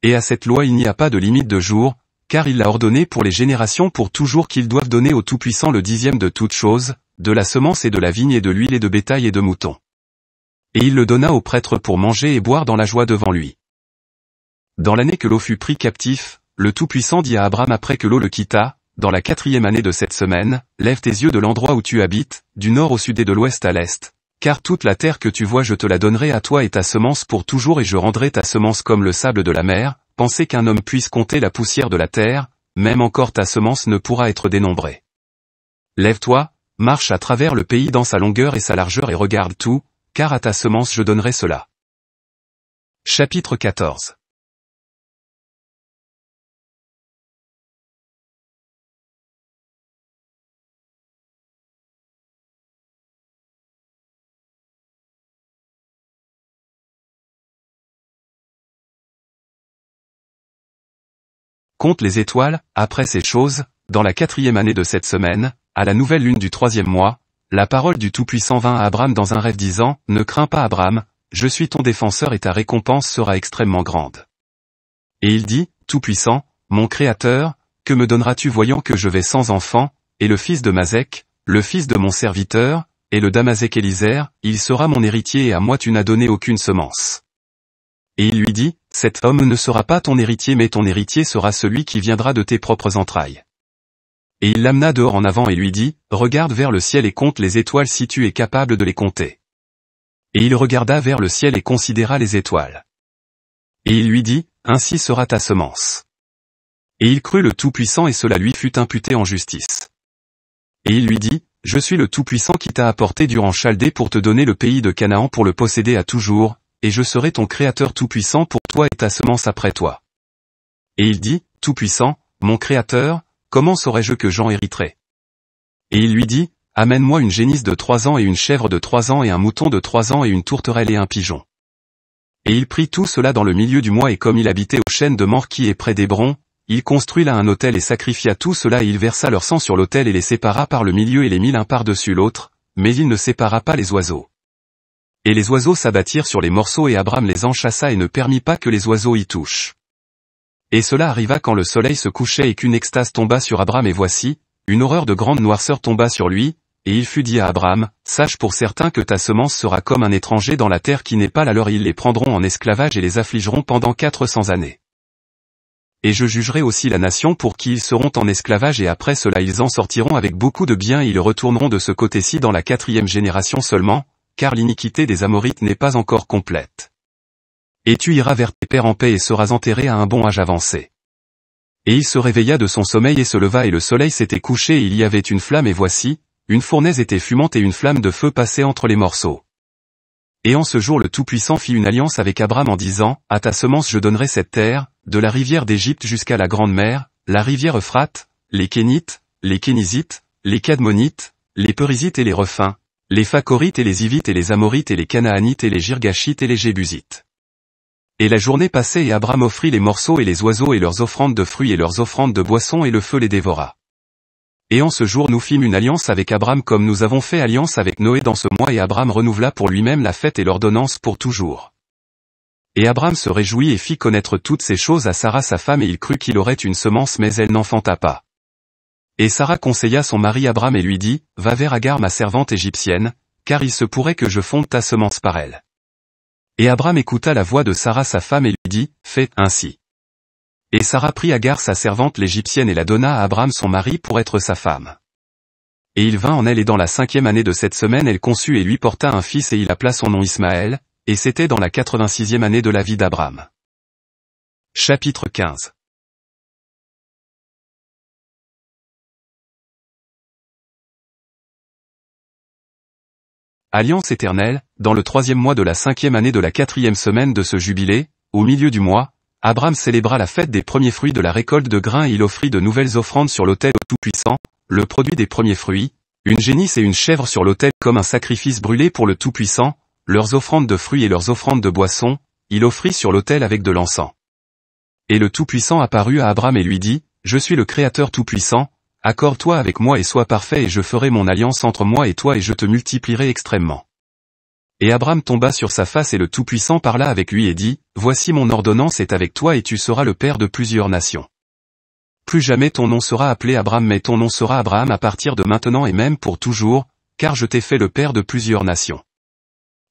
Et à cette loi il n'y a pas de limite de jours, car il l'a ordonné pour les générations pour toujours qu'ils doivent donner au Tout-Puissant le 10e de toutes choses, de la semence et de la vigne et de l'huile et de bétail et de moutons. Et il le donna aux prêtres pour manger et boire dans la joie devant lui. Dans l'année que Lot fut pris captif, le Tout-Puissant dit à Abram après que Lot le quitta, dans la 4e année de cette semaine, lève tes yeux de l'endroit où tu habites, du nord au sud et de l'ouest à l'est, car toute la terre que tu vois je te la donnerai à toi et ta semence pour toujours et je rendrai ta semence comme le sable de la mer, pensez qu'un homme puisse compter la poussière de la terre, même encore ta semence ne pourra être dénombrée. Lève-toi, marche à travers le pays dans sa longueur et sa largeur et regarde tout, car à ta semence je donnerai cela. Chapitre 14. compte les étoiles, après ces choses, dans la 4e année de cette semaine, à la nouvelle lune du 3e mois, la parole du Tout-Puissant vint à Abram dans un rêve disant, ne crains pas Abram, je suis ton défenseur et ta récompense sera extrêmement grande. Et il dit, Tout-Puissant, mon Créateur, que me donneras-tu voyant que je vais sans enfant, et le fils de Mazek, le fils de mon serviteur, et le Damasek Élisère, il sera mon héritier et à moi tu n'as donné aucune semence. Et il lui dit, cet homme ne sera pas ton héritier mais ton héritier sera celui qui viendra de tes propres entrailles. Et il l'amena dehors en avant et lui dit, regarde vers le ciel et compte les étoiles si tu es capable de les compter. Et il regarda vers le ciel et considéra les étoiles. Et il lui dit, ainsi sera ta semence. Et il crut le Tout-Puissant et cela lui fut imputé en justice. Et il lui dit, je suis le Tout-Puissant qui t'a apporté durant Chaldée pour te donner le pays de Canaan pour le posséder à toujours, et je serai ton Créateur Tout-Puissant pour toi et ta semence après toi. Et il dit, Tout-Puissant, mon Créateur, comment saurais-je que j'en hériterai? Et il lui dit, amène-moi une génisse de 3 ans et une chèvre de 3 ans et un mouton de 3 ans et une tourterelle et un pigeon. Et il prit tout cela dans le milieu du mois et comme il habitait au chêne de Moreh qui est près d'Hébron, il construit là un autel et sacrifia tout cela et il versa leur sang sur l'autel et les sépara par le milieu et les mit l'un par-dessus l'autre, mais il ne sépara pas les oiseaux. Et les oiseaux s'abattirent sur les morceaux et Abram les en chassa et ne permit pas que les oiseaux y touchent. Et cela arriva quand le soleil se couchait et qu'une extase tomba sur Abram et voici, une horreur de grande noirceur tomba sur lui, et il fut dit à Abram, sache pour certain que ta semence sera comme un étranger dans la terre qui n'est pas la leur ils les prendront en esclavage et les affligeront pendant 400 années. Et je jugerai aussi la nation pour qui ils seront en esclavage et après cela ils en sortiront avec beaucoup de biens et ils retourneront de ce côté-ci dans la 4e génération seulement, car l'iniquité des Amorites n'est pas encore complète. Et tu iras vers tes pères en paix et seras enterré à un bon âge avancé. Et il se réveilla de son sommeil et se leva et le soleil s'était couché et il y avait une flamme et voici, une fournaise était fumante et une flamme de feu passait entre les morceaux. Et en ce jour le Tout-Puissant fit une alliance avec Abram en disant, à ta semence je donnerai cette terre, de la rivière d'Égypte jusqu'à la grande mer, la rivière Euphrate, les Kénites, les Kénizites, les Cadmonites, les Périzites et les Rephins, les Phacorites et les Hivites et les Amorites et les Canaanites et les Girgashites et les Jébusites. Et la journée passait et Abram offrit les morceaux et les oiseaux et leurs offrandes de fruits et leurs offrandes de boissons et le feu les dévora. Et en ce jour nous fîmes une alliance avec Abram comme nous avons fait alliance avec Noé dans ce mois et Abram renouvela pour lui-même la fête et l'ordonnance pour toujours. Et Abram se réjouit et fit connaître toutes ces choses à Sarah sa femme et il crut qu'il aurait une semence mais elle n'enfanta pas. Et Sarah conseilla son mari Abram et lui dit, va vers Agar ma servante égyptienne, car il se pourrait que je fonde ta semence par elle. Et Abram écouta la voix de Sarah sa femme et lui dit, fais ainsi. Et Sarah prit Agar sa servante l'Égyptienne et la donna à Abram son mari pour être sa femme. Et il vint en elle et dans la 5e année de cette semaine elle conçut et lui porta un fils et il appela son nom Ismaël, et c'était dans la 86e année de la vie d'Abram. Chapitre 15. Alliance éternelle, dans le 3e mois de la 5e année de la 4e semaine de ce jubilé, au milieu du mois, Abram célébra la fête des premiers fruits de la récolte de grains et il offrit de nouvelles offrandes sur l'autel au Tout-Puissant, le produit des premiers fruits, une génisse et une chèvre sur l'autel comme un sacrifice brûlé pour le Tout-Puissant, leurs offrandes de fruits et leurs offrandes de boissons, il offrit sur l'autel avec de l'encens. Et le Tout-Puissant apparut à Abram et lui dit, je suis le Créateur Tout-Puissant, accorde-toi avec moi et sois parfait et je ferai mon alliance entre moi et toi et je te multiplierai extrêmement. Et Abram tomba sur sa face et le Tout-Puissant parla avec lui et dit, voici mon ordonnance est avec toi et tu seras le père de plusieurs nations. Plus jamais ton nom sera appelé Abram mais ton nom sera Abraham à partir de maintenant et même pour toujours, car je t'ai fait le père de plusieurs nations.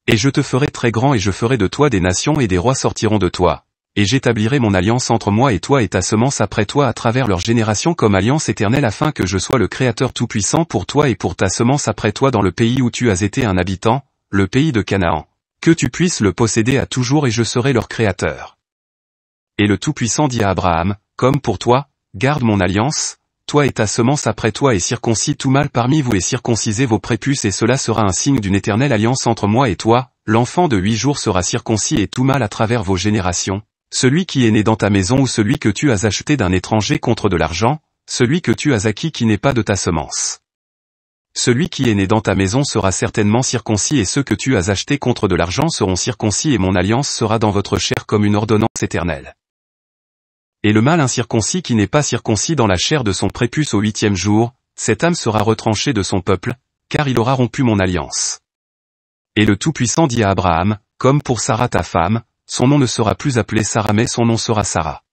Et je te ferai très grand et je ferai de toi des nations et des rois sortiront de toi, et j'établirai mon alliance entre moi et toi et ta semence après toi à travers leurs générations comme alliance éternelle afin que je sois le Créateur Tout-Puissant pour toi et pour ta semence après toi dans le pays où tu as été un habitant, le pays de Canaan, que tu puisses le posséder à toujours et je serai leur Créateur. Et le Tout-Puissant dit à Abraham, comme pour toi, garde mon alliance, toi et ta semence après toi et circoncis tout mâle parmi vous et circoncisez vos prépuces et cela sera un signe d'une éternelle alliance entre moi et toi, l'enfant de 8 jours sera circoncis et tout mâle à travers vos générations, celui qui est né dans ta maison ou celui que tu as acheté d'un étranger contre de l'argent, celui que tu as acquis qui n'est pas de ta semence. Celui qui est né dans ta maison sera certainement circoncis et ceux que tu as achetés contre de l'argent seront circoncis et mon alliance sera dans votre chair comme une ordonnance éternelle. Et le mâle incirconcis qui n'est pas circoncis dans la chair de son prépuce au 8e jour, cette âme sera retranchée de son peuple, car il aura rompu mon alliance. Et le Tout-Puissant dit à Abraham, comme pour Sarah ta femme, son nom ne sera plus appelé Sarah mais son nom sera Sarah.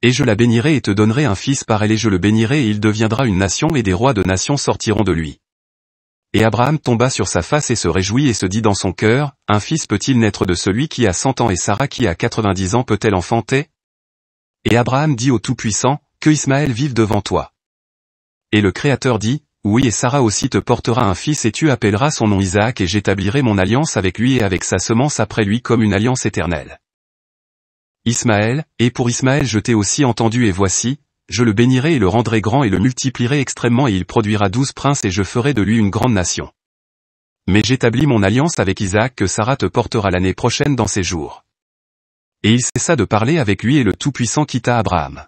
Et je la bénirai et te donnerai un fils par elle et je le bénirai et il deviendra une nation et des rois de nations sortiront de lui. Et Abraham tomba sur sa face et se réjouit et se dit dans son cœur, un fils peut-il naître de celui qui a 100 ans et Sarah qui a 90 ans peut-elle enfanter? Et Abraham dit au Tout-Puissant, que Ismaël vive devant toi. Et le Créateur dit, oui et Sarah aussi te portera un fils et tu appelleras son nom Isaac et j'établirai mon alliance avec lui et avec sa semence après lui comme une alliance éternelle. Ismaël, et pour Ismaël je t'ai aussi entendu et voici, je le bénirai et le rendrai grand et le multiplierai extrêmement et il produira 12 princes et je ferai de lui une grande nation. Mais j'établis mon alliance avec Isaac que Sarah te portera l'année prochaine dans ses jours. Et il cessa de parler avec lui et le Tout-Puissant quitta Abraham.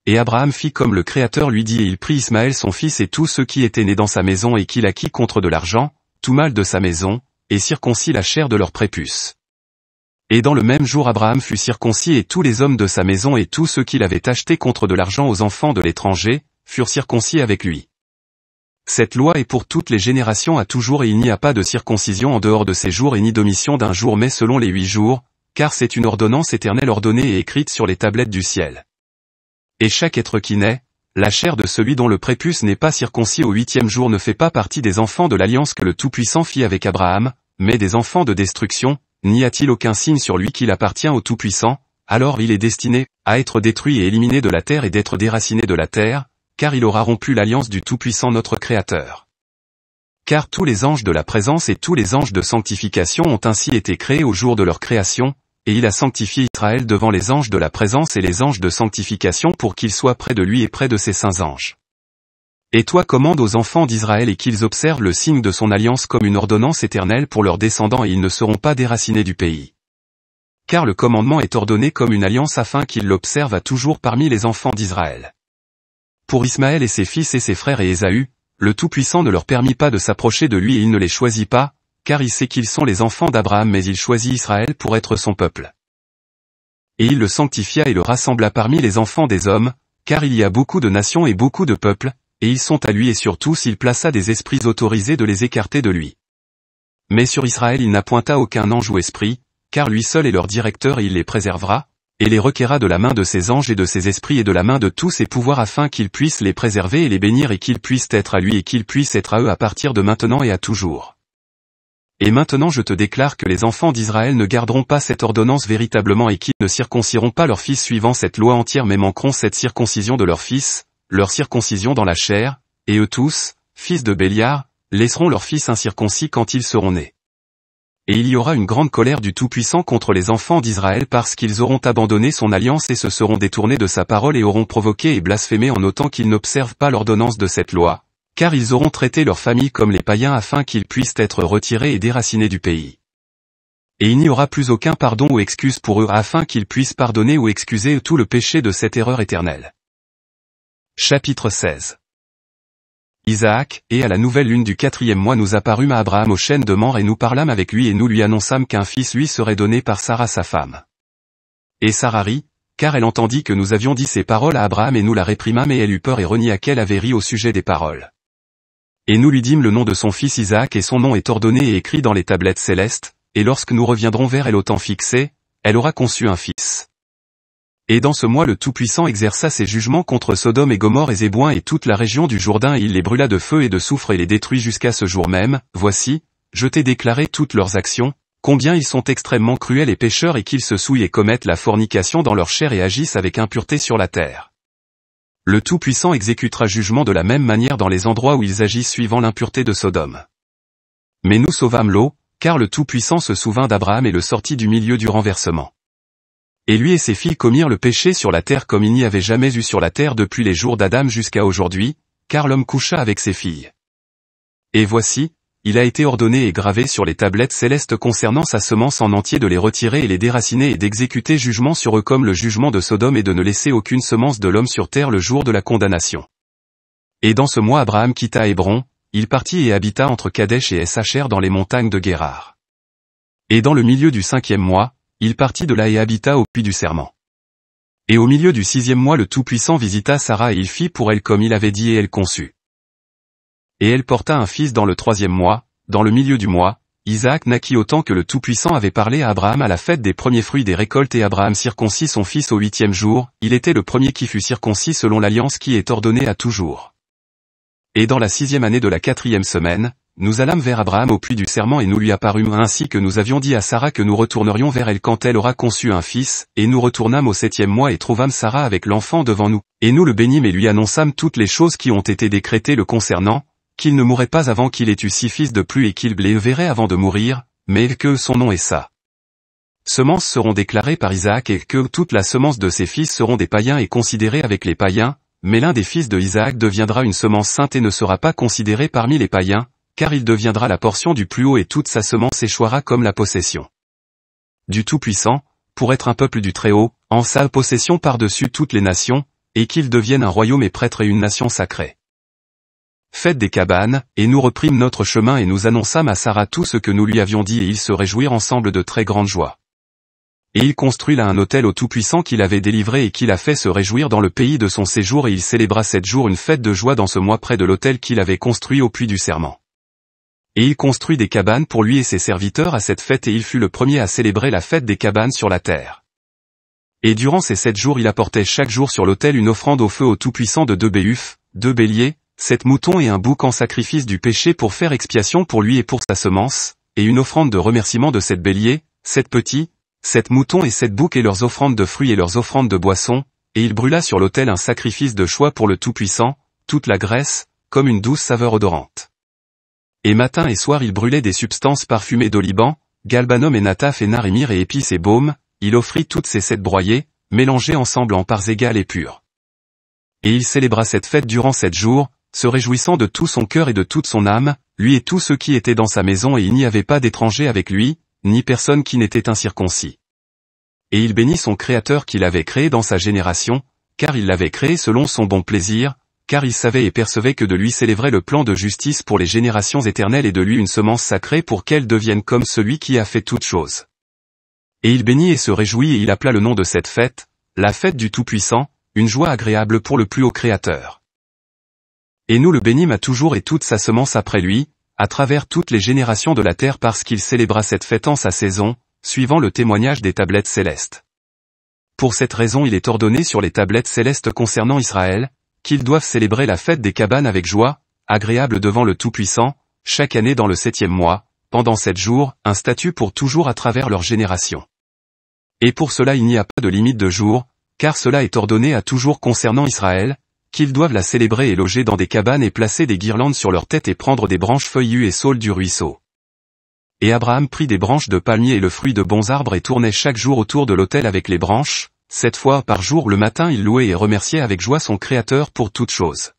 Et Abraham fit comme le Créateur lui dit et il prit Ismaël son fils et tous ceux qui étaient nés dans sa maison et qu'il acquit contre de l'argent, tout mâle de sa maison, et circoncit la chair de leur prépuce. Et dans le même jour Abraham fut circoncis et tous les hommes de sa maison et tous ceux qu'il avait achetés contre de l'argent aux enfants de l'étranger, furent circoncis avec lui. Cette loi est pour toutes les générations à toujours et il n'y a pas de circoncision en dehors de ces jours et ni d'omission d'un jour mais selon les 8 jours, car c'est une ordonnance éternelle ordonnée et écrite sur les tablettes du ciel. Et chaque être qui naît, la chair de celui dont le prépuce n'est pas circoncis au 8e jour ne fait pas partie des enfants de l'alliance que le Tout-Puissant fit avec Abraham, mais des enfants de destruction, n'y a-t-il aucun signe sur lui qu'il appartient au Tout-Puissant, alors il est destiné à être détruit et éliminé de la terre et d'être déraciné de la terre, car il aura rompu l'alliance du Tout-Puissant notre Créateur. Car tous les anges de la présence et tous les anges de sanctification ont ainsi été créés au jour de leur création, et il a sanctifié Israël devant les anges de la présence et les anges de sanctification pour qu'ils soient près de lui et près de ses saints anges. Et toi commande aux enfants d'Israël et qu'ils observent le signe de son alliance comme une ordonnance éternelle pour leurs descendants et ils ne seront pas déracinés du pays. Car le commandement est ordonné comme une alliance afin qu'ils l'observent à toujours parmi les enfants d'Israël. Pour Ismaël et ses fils et ses frères et Ésaü, le Tout-Puissant ne leur permit pas de s'approcher de lui et il ne les choisit pas, car il sait qu'ils sont les enfants d'Abraham mais il choisit Israël pour être son peuple. Et il le sanctifia et le rassembla parmi les enfants des hommes, car il y a beaucoup de nations et beaucoup de peuples, et ils sont à lui et sur tous il plaça des esprits autorisés de les écarter de lui. Mais sur Israël il n'appointa aucun ange ou esprit, car lui seul est leur directeur et il les préservera, et les requérera de la main de ses anges et de ses esprits et de la main de tous ses pouvoirs afin qu'ils puissent les préserver et les bénir et qu'ils puissent être à lui et qu'ils puissent être à eux à partir de maintenant et à toujours. Et maintenant je te déclare que les enfants d'Israël ne garderont pas cette ordonnance véritablement et qu'ils ne circonciront pas leurs fils suivant cette loi entière mais manqueront cette circoncision de leurs fils, leur circoncision dans la chair, et eux tous, fils de Béliar, laisseront leurs fils incirconcis quand ils seront nés. Et il y aura une grande colère du Tout-Puissant contre les enfants d'Israël parce qu'ils auront abandonné son alliance et se seront détournés de sa parole et auront provoqué et blasphémé en autant qu'ils n'observent pas l'ordonnance de cette loi. Car ils auront traité leur famille comme les païens afin qu'ils puissent être retirés et déracinés du pays. Et il n'y aura plus aucun pardon ou excuse pour eux afin qu'ils puissent pardonner ou excuser tout le péché de cette erreur éternelle. Chapitre 16. Isaac, et à la nouvelle lune du 4e mois nous apparûmes à Abraham au chêne de Mamre et nous parlâmes avec lui et nous lui annonçâmes qu'un fils lui serait donné par Sarah sa femme. Et Sarah rit, car elle entendit que nous avions dit ces paroles à Abraham et nous la réprimâmes et elle eut peur et renia qu'elle avait ri au sujet des paroles. Et nous lui dîmes le nom de son fils Isaac et son nom est ordonné et écrit dans les tablettes célestes, et lorsque nous reviendrons vers elle au temps fixé, elle aura conçu un fils. Et dans ce mois le Tout-Puissant exerça ses jugements contre Sodome et Gomorrhe et Zébouin et toute la région du Jourdain et il les brûla de feu et de soufre et les détruit jusqu'à ce jour même. Voici, je t'ai déclaré toutes leurs actions, combien ils sont extrêmement cruels et pécheurs et qu'ils se souillent et commettent la fornication dans leur chair et agissent avec impureté sur la terre. Le Tout-Puissant exécutera jugement de la même manière dans les endroits où ils agissent suivant l'impureté de Sodome. Mais nous sauvâmes Lot, car le Tout-Puissant se souvint d'Abraham et le sortit du milieu du renversement. Et lui et ses filles commirent le péché sur la terre comme il n'y avait jamais eu sur la terre depuis les jours d'Adam jusqu'à aujourd'hui, car l'homme coucha avec ses filles. Et voici, il a été ordonné et gravé sur les tablettes célestes concernant sa semence en entier de les retirer et les déraciner et d'exécuter jugement sur eux comme le jugement de Sodome et de ne laisser aucune semence de l'homme sur terre le jour de la condamnation. Et dans ce mois Abraham quitta Hébron, il partit et habita entre Kadesh et Es-Hacher dans les montagnes de Guérar. Et dans le milieu du 5e mois, il partit de là et habita au puits du serment. Et au milieu du 6e mois le Tout-Puissant visita Sarah et il fit pour elle comme il avait dit et elle conçut. Et elle porta un fils dans le 3e mois, dans le milieu du mois, Isaac naquit au temps que le Tout-Puissant avait parlé à Abraham à la fête des premiers fruits des récoltes et Abraham circoncit son fils au 8e jour, il était le premier qui fut circoncis selon l'alliance qui est ordonnée à toujours. Et dans la 6e année de la 4e semaine, nous allâmes vers Abraham au puits du serment et nous lui apparûmes ainsi que nous avions dit à Sarah que nous retournerions vers elle quand elle aura conçu un fils, et nous retournâmes au 7e mois et trouvâmes Sarah avec l'enfant devant nous, et nous le bénîmes et lui annonçâmes toutes les choses qui ont été décrétées le concernant, qu'il ne mourrait pas avant qu'il ait eu 6 fils de plus et qu'il les verrait avant de mourir, mais que son nom et sa semence seront déclarés par Isaac et que toute la semence de ses fils seront des païens et considérés avec les païens, mais l'un des fils de Isaac deviendra une semence sainte et ne sera pas considéré parmi les païens, car il deviendra la portion du plus haut et toute sa semence échouera comme la possession du Tout-Puissant, pour être un peuple du Très-Haut, en sa possession par-dessus toutes les nations, et qu'il devienne un royaume et prêtre et une nation sacrée. Faites des cabanes, et nous reprîmes notre chemin et nous annonçâmes à Sarah tout ce que nous lui avions dit et ils se réjouirent ensemble de très grande joie. Et il construit là un autel au Tout-Puissant qu'il avait délivré et qu'il a fait se réjouir dans le pays de son séjour et il célébra 7 jours une fête de joie dans ce mois près de l'autel qu'il avait construit au puits du serment. Et il construit des cabanes pour lui et ses serviteurs à cette fête et il fut le premier à célébrer la fête des cabanes sur la terre. Et durant ces 7 jours il apportait chaque jour sur l'autel une offrande au feu au Tout-Puissant de 2 béhufs, 2 béliers, 7 moutons et un bouc en sacrifice du péché pour faire expiation pour lui et pour sa semence, et une offrande de remerciement de 7 béliers, 7 petits, 7 moutons et 7 boucs et leurs offrandes de fruits et leurs offrandes de boissons, et il brûla sur l'autel un sacrifice de choix pour le Tout-Puissant, toute la graisse, comme une douce saveur odorante. Et matin et soir il brûlait des substances parfumées d'oliban, galbanum et nataf et narimir et épices et baume, il offrit toutes ces 7 broyées, mélangées ensemble en parts égales et pures. Et il célébra cette fête durant 7 jours, se réjouissant de tout son cœur et de toute son âme, lui et tous ceux qui étaient dans sa maison et il n'y avait pas d'étranger avec lui, ni personne qui n'était incirconcis. Et il bénit son Créateur qu'il avait créé dans sa génération, car il l'avait créé selon son bon plaisir, car il savait et percevait que de lui s'élèverait le plan de justice pour les générations éternelles et de lui une semence sacrée pour qu'elle devienne comme celui qui a fait toutes choses. Et il bénit et se réjouit et il appela le nom de cette fête, la fête du Tout-Puissant, une joie agréable pour le plus haut Créateur. Et nous le bénîmes à toujours et toute sa semence après lui, à travers toutes les générations de la terre parce qu'il célébra cette fête en sa saison, suivant le témoignage des tablettes célestes. Pour cette raison il est ordonné sur les tablettes célestes concernant Israël, qu'ils doivent célébrer la fête des cabanes avec joie, agréable devant le Tout-Puissant, chaque année dans le 7e mois, pendant 7 jours, un statut pour toujours à travers leurs générations. Et pour cela il n'y a pas de limite de jours, car cela est ordonné à toujours concernant Israël, qu'ils doivent la célébrer et loger dans des cabanes et placer des guirlandes sur leurs têtes et prendre des branches feuillues et saules du ruisseau. Et Abraham prit des branches de palmier et le fruit de bons arbres et tournait chaque jour autour de l'autel avec les branches, 7 fois par jour le matin il louait et remerciait avec joie son Créateur pour toutes choses.